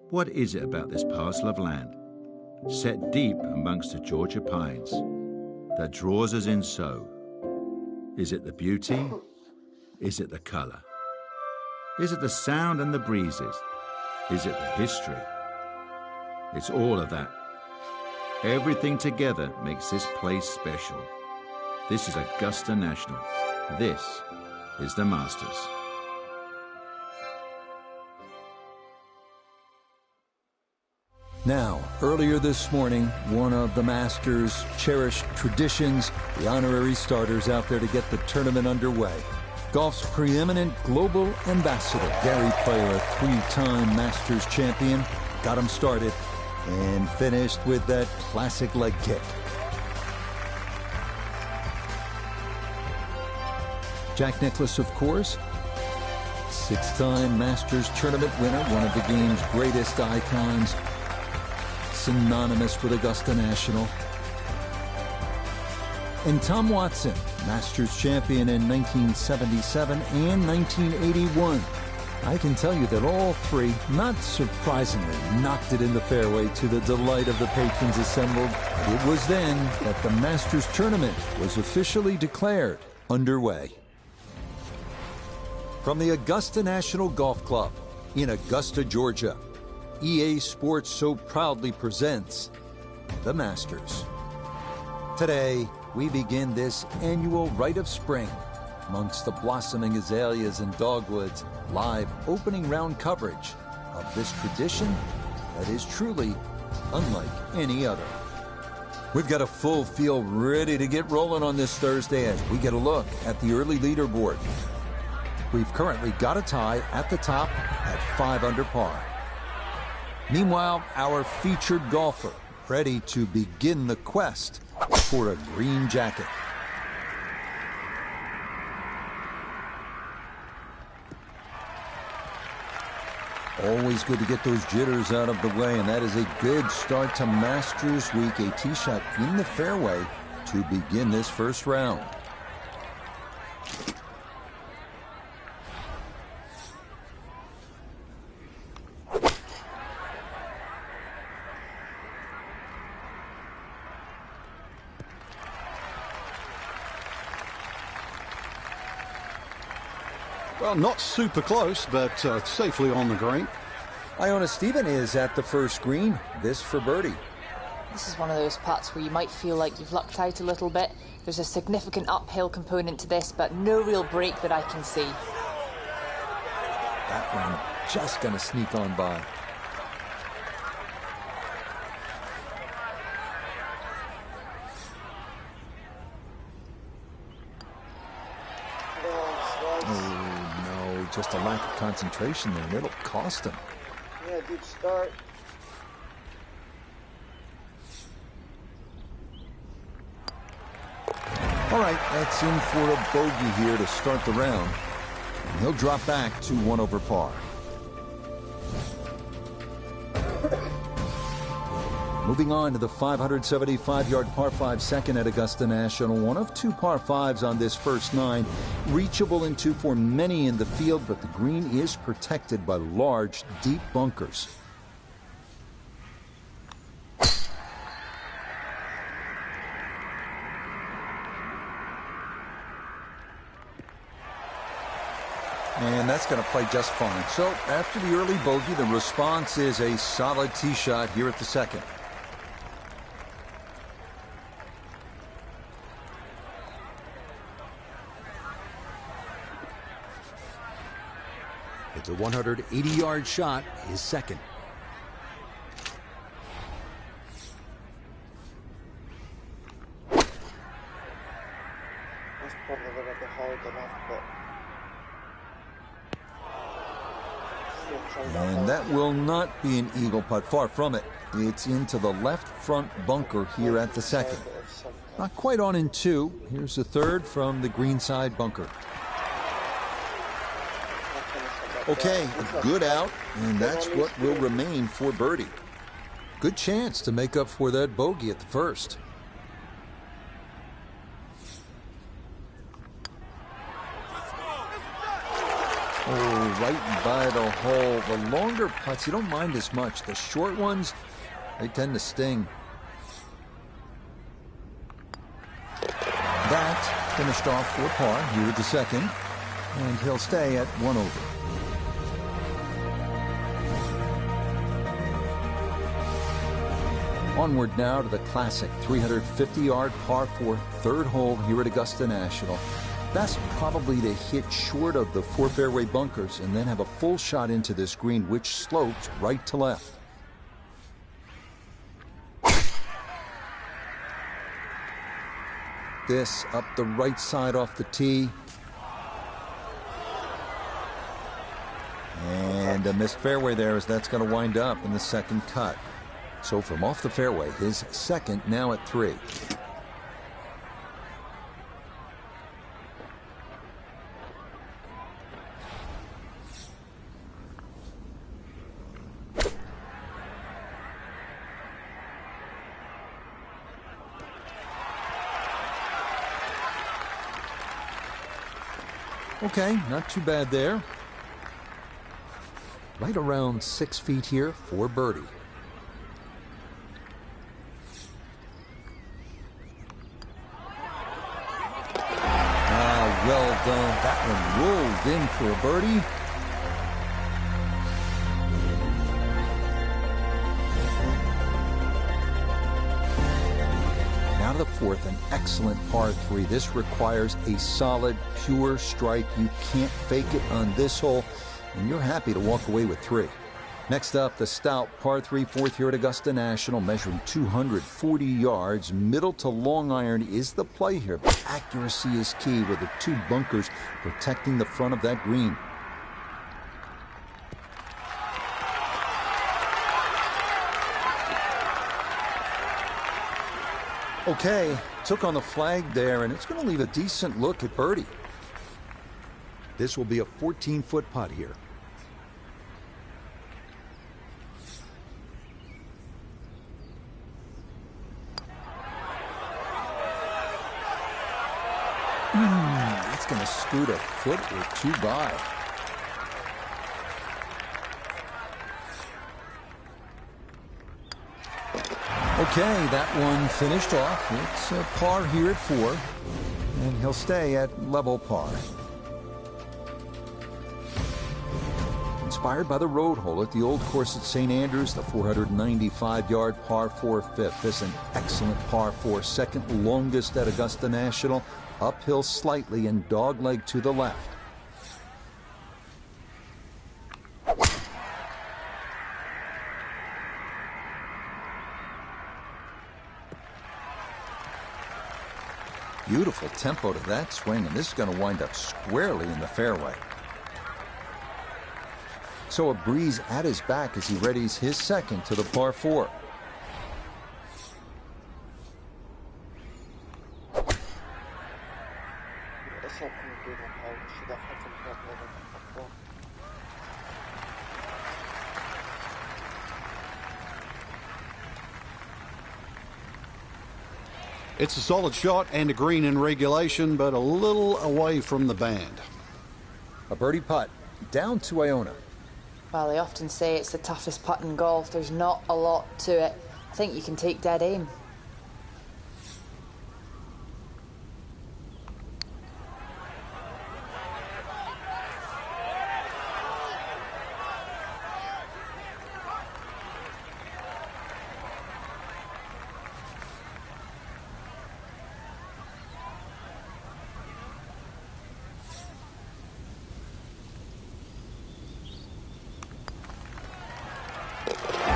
G: What is it about this parcel of land, set deep amongst the Georgia pines, that draws us in so? Is it the beauty? Is it the color? Is it the sound and the breezes? Is it the history? It's all of that. Everything together makes this place special. This is Augusta National. This is the Masters.
A: Now, earlier this morning, one of the Masters' cherished traditions, the honorary starters out there to get the tournament underway. Golf's preeminent global ambassador, Gary Player, a three-time Masters champion, got him started and finished with that classic leg kick. Jack Nicklaus, of course, six-time Masters tournament winner, one of the game's greatest icons. synonymous with Augusta National. And Tom Watson, Masters champion in 1977 and 1981. I can tell you that all three, not surprisingly, knocked it in the fairway to the delight of the patrons assembled. It was then that the Masters tournament was officially declared underway. From the Augusta National Golf Club in Augusta, Georgia, EA Sports so proudly presents the Masters. Today, we begin this annual rite of spring amongst the blossoming azaleas and dogwoods, live opening round coverage of this tradition that is truly unlike any other. We've got a full field ready to get rolling on this Thursday as we get a look at the early leaderboard. We've currently got a tie at the top at 5 under par. Meanwhile, our featured golfer ready to begin the quest for a green jacket. Always good to get those jitters out of the way, and that is a good start to Masters Week. A tee shot in the fairway to begin this first round.
C: Well, not super close, but safely on the green.
A: Iona Stephen is at the first green. This for birdie.
B: This is one of those putts where you might feel like you've lucked out a little bit. There's a significant uphill component to this, but no real break that I can see.
A: That one just going to sneak on by. Just a lack of concentration there. It'll cost him.
D: Yeah, good start.
A: All right, that's in for a bogey here to start the round. And he'll drop back to 1 over par. Moving on to the 575-yard par 5 second at Augusta National. One of 2 par 5s on this first 9. Reachable in 2 for many in the field, but the green is protected by large, deep bunkers. And that's going to play just fine. So after the early bogey, the response is a solid tee shot here at the second.
H: It's a 180-yard shot, his second.
D: That's probably a little bit hard enough, but...
A: And that will not be an eagle putt, far from it. It's into the left front bunker here at the second. Not quite on in 2. Here's the third from the greenside bunker. Okay, a good out, and that's what will remain for birdie. Good chance to make up for that bogey at the first. Oh, right by the hole. The longer putts, you don't mind as much. The short ones, they tend to sting. That finished off for par here at the second, and he'll stay at 1 over. Onward now to the classic 350-yard par 4 third hole here at Augusta National. Best probably to hit short of the 4 fairway bunkers and then have a full shot into this green, which slopes right to left. This up the right side off the tee. And a missed fairway there as that's going to wind up in the second cut. So from off the fairway, his second now at 3. Okay, not too bad there. Right around 6 feet here for birdie. Well done. That one rolled in for a birdie. Now to the fourth, an excellent par 3. This requires a solid, pure strike. You can't fake it on this hole, and you're happy to walk away with 3. Next up, the stout par 3 fourth here at Augusta National, measuring 240 yards. Middle to long iron is the play here, but accuracy is key with the 2 bunkers protecting the front of that green. Okay, took on the flag there, and it's going to leave a decent look at birdie. This will be a 14-foot putt here. That's going to scoot a foot or 2 by. Okay, that one finished off. It's a par here at 4, and he'll stay at level par. Inspired by the road hole at the old course at St. Andrews, the 495-yard par 4 fifth. This is an excellent par 4, second longest at Augusta National. Uphill slightly and dogleg to the left. Beautiful tempo to that swing, and this is going to wind up squarely in the fairway. So a breeze at his back as he readies his second to the par 4.
C: It's a solid shot and a green in regulation, but a little away from the band.
A: A birdie putt down to Iona.
B: Well, they often say it's the toughest putt in golf. There's not a lot to it. I think you can take dead aim.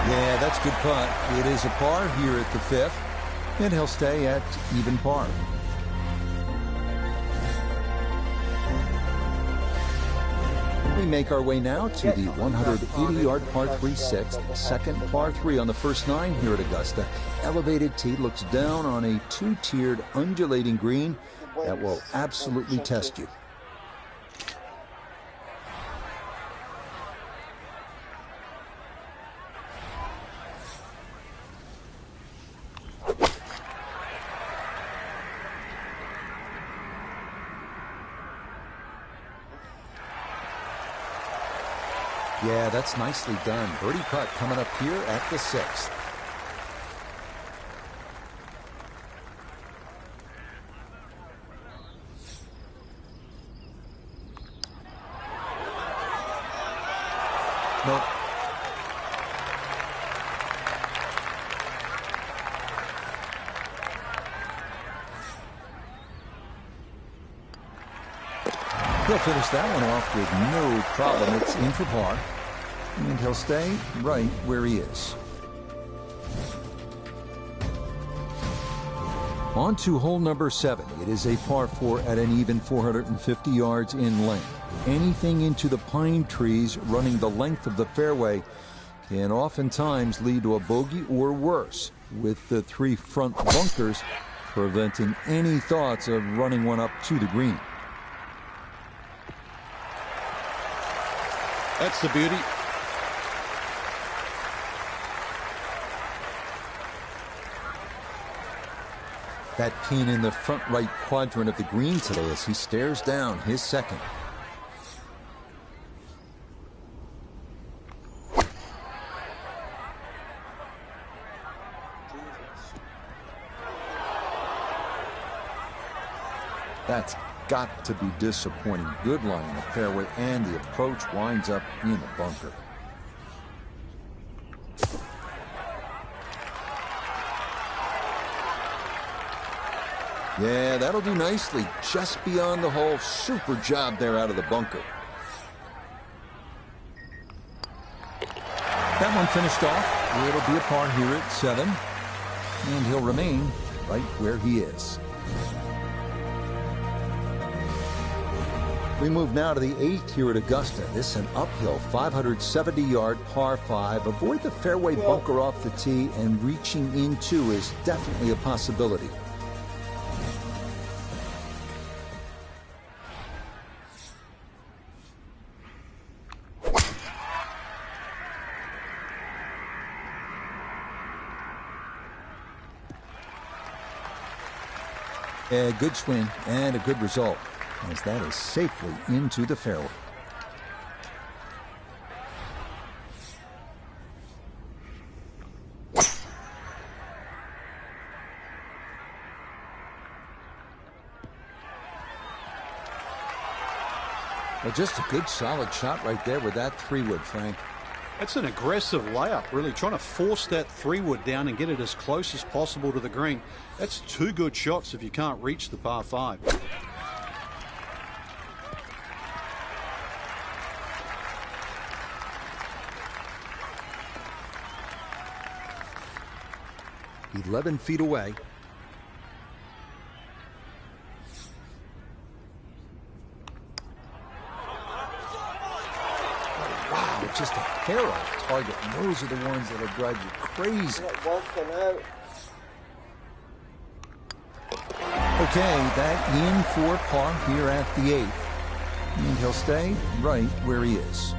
A: Yeah, that's a good putt. It is a par here at the 5th, and he'll stay at even par. We make our way now to the 180-yard par 3 6th, second par 3 on the first 9 here at Augusta. Elevated tee looks down on a 2-tiered undulating green that will absolutely test you. Yeah, that's nicely done. Birdie putt coming up here at the 6th. Nope. He'll finish that one off with no problem. It's in for par. And he'll stay right where he is. On to hole number 7. It is a par 4 at an even 450 yards in length. Anything into the pine trees running the length of the fairway can oftentimes lead to a bogey or worse, with the 3 front bunkers preventing any thoughts of running one up to the green.
C: That's the beauty.
A: That pin in the front right quadrant of the green today as he stares down his second. That's got to be disappointing. Good line in the fairway, and the approach winds up in the bunker. Yeah, that'll do nicely. Just beyond the hole. Super job there out of the bunker. That one finished off. It'll be a par here at 7. And he'll remain right where he is. We move now to the 8th here at Augusta. This is an uphill 570-yard par 5. Avoid the fairway bunker off the tee, and reaching into is definitely a possibility. A good swing and a good result, as that is safely into the fairway. Well, just a good solid shot right there with that 3-wood, Frank.
C: That's an aggressive layup, really trying to force that 3-wood down and get it as close as possible to the green. That's 2 good shots if you can't reach the par 5.
A: He's 11 feet away. Just a hair off target, and those are the ones that'll drive you crazy. Okay, that in for par here at the 8th. And he'll stay right where he is.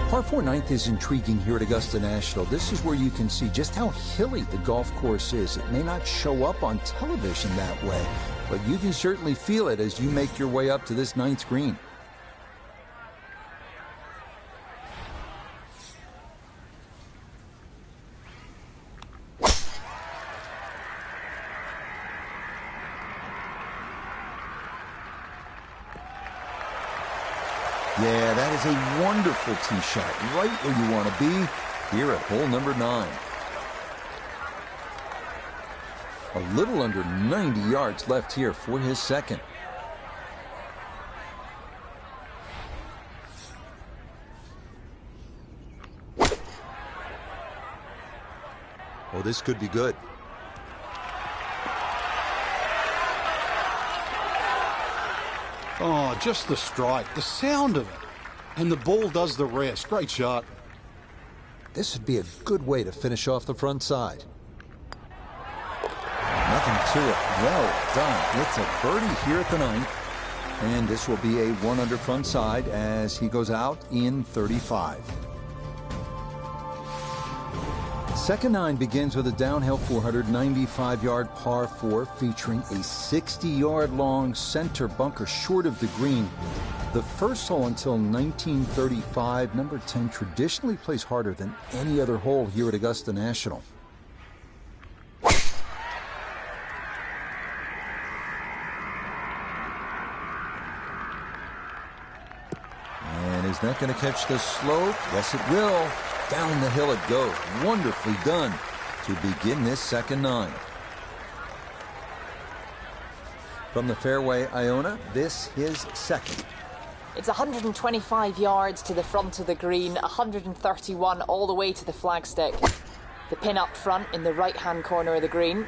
A: Par 4 9th is intriguing here at Augusta National. This is where you can see just how hilly the golf course is. It may not show up on television that way, but you can certainly feel it as you make your way up to this 9th green. Yeah, that is a wonderful tee shot, right where you want to be here at hole number 9. A little under 90 yards left here for his second. Oh, this could be good.
C: Oh, just the strike, the sound of it. And the ball does the rest. Great shot.
A: This would be a good way to finish off the front side. Nothing to it. Well done. It's a birdie here at the 9th. And this will be a 1 under front side as he goes out in 35. Second 9 begins with a downhill 495-yard par 4 featuring a 60-yard long center bunker short of the green. The first hole until 1935, number 10 traditionally plays harder than any other hole here at Augusta National. And is that going to catch the slope? Yes, it will. Down the hill it goes. Wonderfully done to begin this second 9. From the fairway, Iona, this is second.
B: It's 125 yards to the front of the green, 131 all the way to the flagstick. The pin up front in the right-hand corner of the green.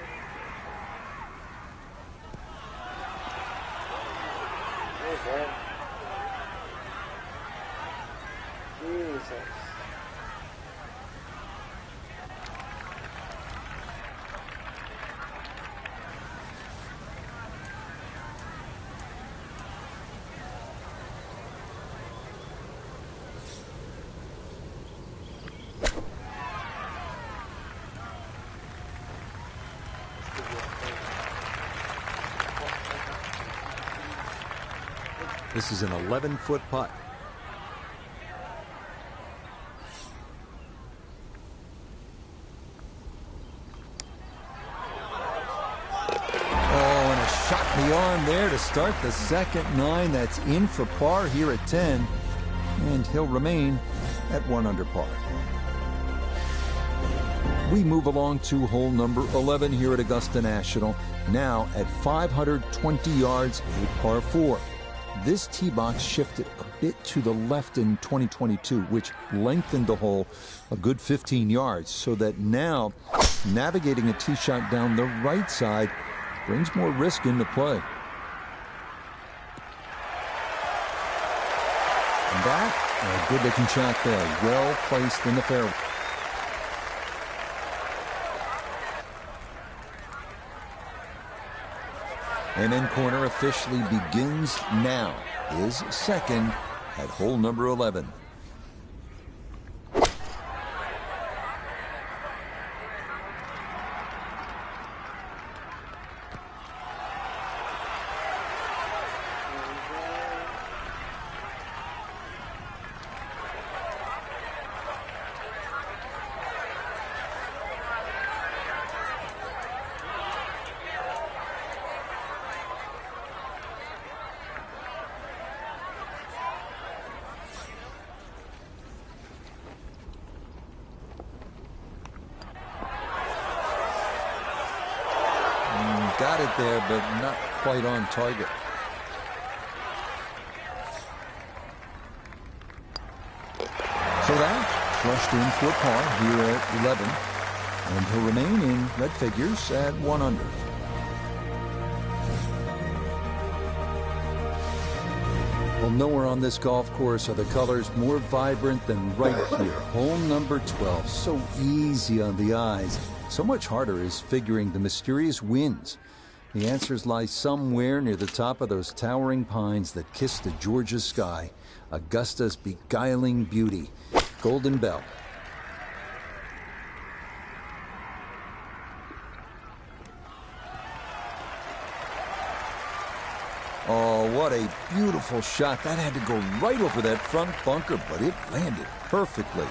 D: Jesus.
F: This is an 11-foot putt.
A: the arm there to start the second 9. That's in for par here at 10. And he'll remain at 1 under par. We move along to hole number 11 here at Augusta National, now at 520 yards, a par 4. This tee box shifted a bit to the left in 2022, which lengthened the hole a good 15 yards, so that now navigating a tee shot down the right side brings more risk into play. And that, a good-looking shot there, well placed in the fairway. And in corner officially begins now. His second at hole number 11. Got it there, but not quite on target. So that flushed in for par here at 11, and he'll remain in red figures at 1 under. Well, nowhere on this golf course are the colors more vibrant than right here. Hole number 12, so easy on the eyes. So much harder is figuring the mysterious winds. The answers lie somewhere near the top of those towering pines that kiss the Georgia sky. Augusta's beguiling beauty. Golden Bell. Oh, what a beautiful shot. That had to go right over that front bunker, but it landed perfectly.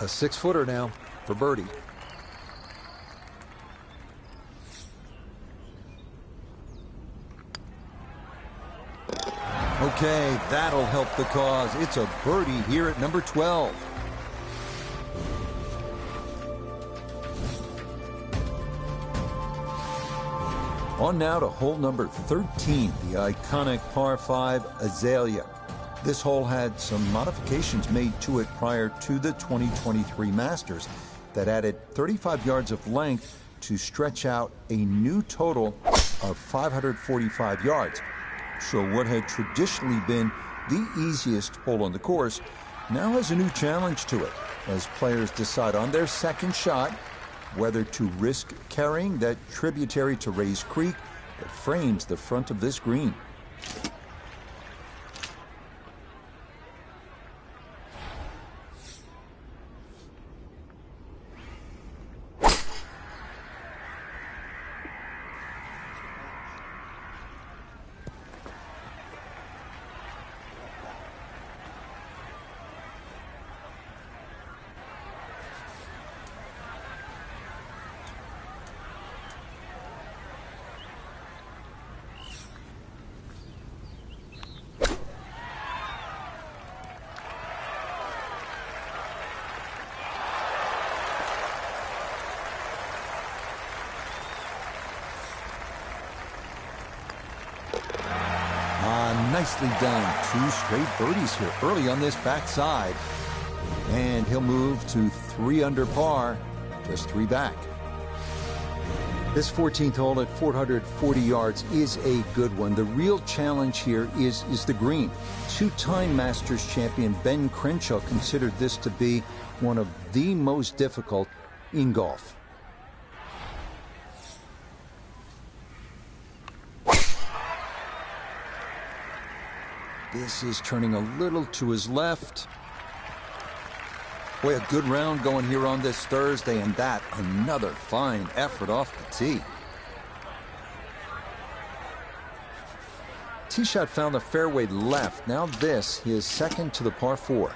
A: A 6-footer now for birdie. Okay, that'll help the cause. It's a birdie here at number 12. On now to hole number 13, the iconic par 5 Azalea. This hole had some modifications made to it prior to the 2023 Masters that added 35 yards of length to stretch out a new total of 545 yards. So what had traditionally been the easiest hole on the course now has a new challenge to it as players decide on their second shot whether to risk carrying that tributary to Rays Creek that frames the front of this green. Nicely done. 2 straight birdies here early on this backside. And he'll move to 3 under par, just 3 back. This 14th hole at 440 yards is a good one. The real challenge here is the green. 2-time Masters champion Ben Crenshaw considered this to be one of the most difficult in golf. This is turning a little to his left. Boy, a good round going here on this Thursday, and that another fine effort off the tee. Tee shot found the fairway left. Now this, his second to the par 4.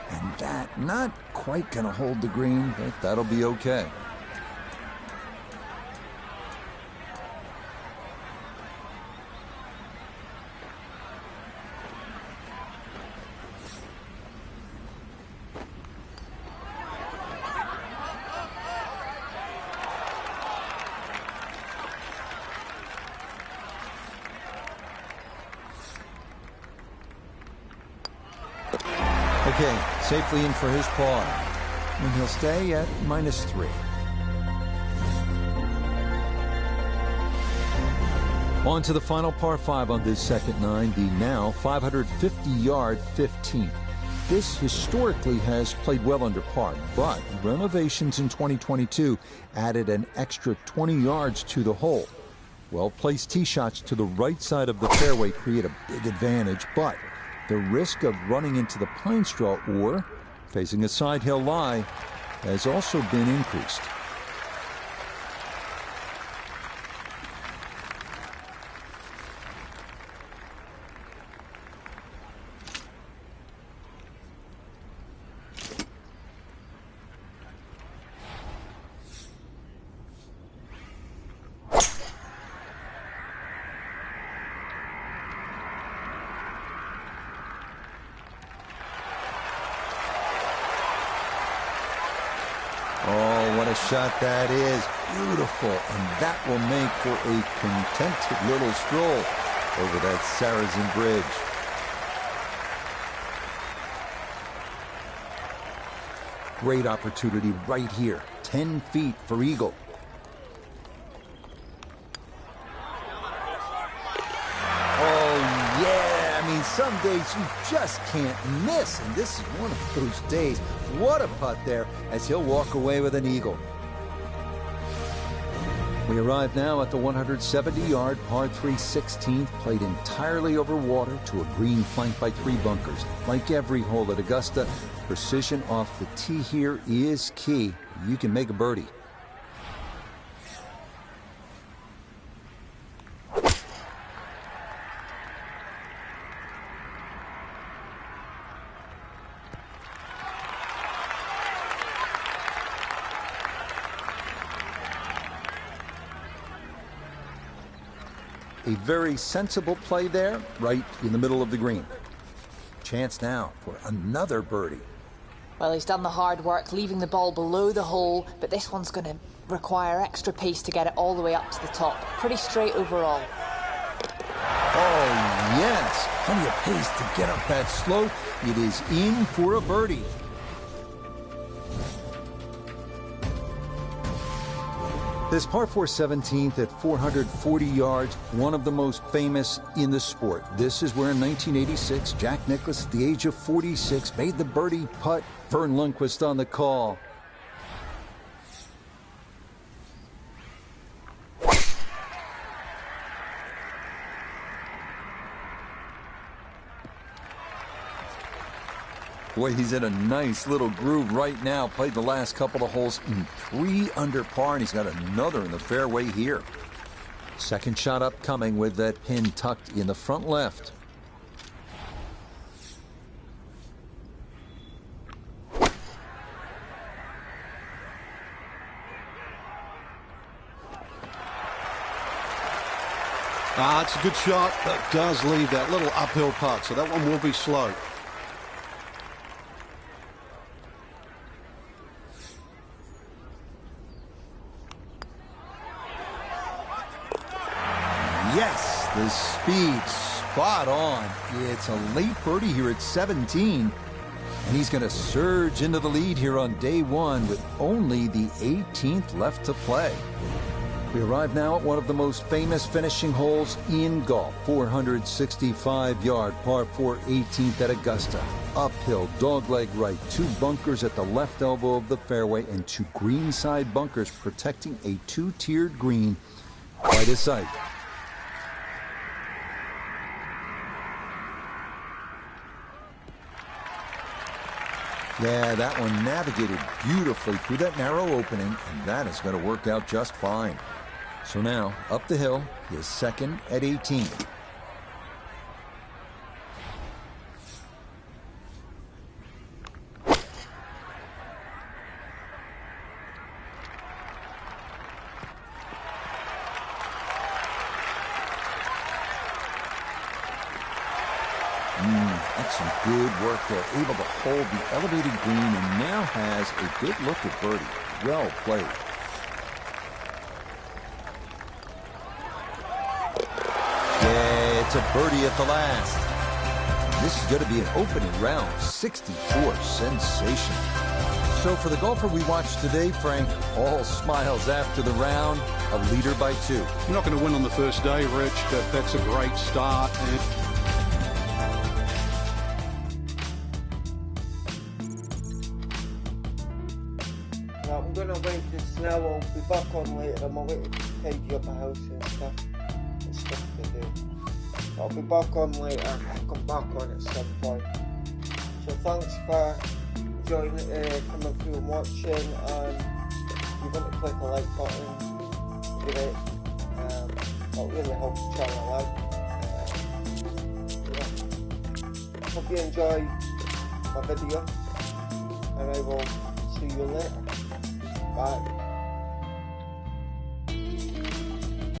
A: And that not quite going to hold the green, but that'll be okay. Okay, safely in for his par. And he'll stay at -3. On to the final par 5 on this second 9, the now 550-yard 15th. This historically has played well under par, but renovations in 2022 added an extra 20 yards to the hole. Well-placed tee shots to the right side of the fairway create a big advantage, but the risk of running into the pine straw or facing a side hill lie has also been increased. Oh, what a shot that is. Beautiful. And that will make for a contented little stroll over that Saracen Bridge. Great opportunity right here. 10 feet for eagle. Some days you just can't miss, and this is one of those days. What a putt there as he'll walk away with an eagle. We arrive now at the 170-yard par 3 16th, played entirely over water to a green flanked by 3 bunkers. Like every hole at Augusta, precision off the tee here is key. You can make a birdie. A very sensible play there, right in the middle of the green. Chance now for another birdie.
B: Well, he's done the hard work, leaving the ball below the hole, but this one's going to require extra pace to get it all the way up to the top. Pretty straight overall.
A: Oh, yes. Plenty of pace to get up that slope. It is in for a birdie. This par 4 17th at 440 yards, one of the most famous in the sport. This is where in 1986, Jack Nicklaus, at the age of 46, made the birdie putt. Verne Lundquist on the call. Boy, he's in a nice little groove right now. Played the last couple of holes in 3 under par, and he's got another in the fairway here. Second shot upcoming with that pin tucked in the front left.
C: It's a good shot, but does leave that little uphill putt, so that one will be slow.
A: Yes, the speed spot on. It's a late birdie here at 17. And he's going to surge into the lead here on day 1 with only the 18th left to play. We arrive now at one of the most famous finishing holes in golf. 465-yard par 4 18th at Augusta. Uphill, dogleg right, 2 bunkers at the left elbow of the fairway and 2 greenside bunkers protecting a 2-tiered green. Quite a sight. Yeah, that one navigated beautifully through that narrow opening, and that is going to work out just fine. So now, up the hill, his second at 18. some good work there, able to hold the elevated green and now has a good look at birdie. Well played. Yeah, it's a birdie at the last. This is going to be an opening round 64 sensation. So for the golfer we watched today, Frank, all smiles after the round, a leader by 2.
C: You're not going to win on the first day, Rich, but that's a great start.
D: Now I'm going away to Snell. I'll be back on later. I'm away to tidy up my house and stuff to do. I'll be back on later. I'll come back on at some point. So thanks for coming through and watching, and if you want to click a like button, great. That'll really help the channel out. Hope you enjoy my video, and I will see you later. Bye.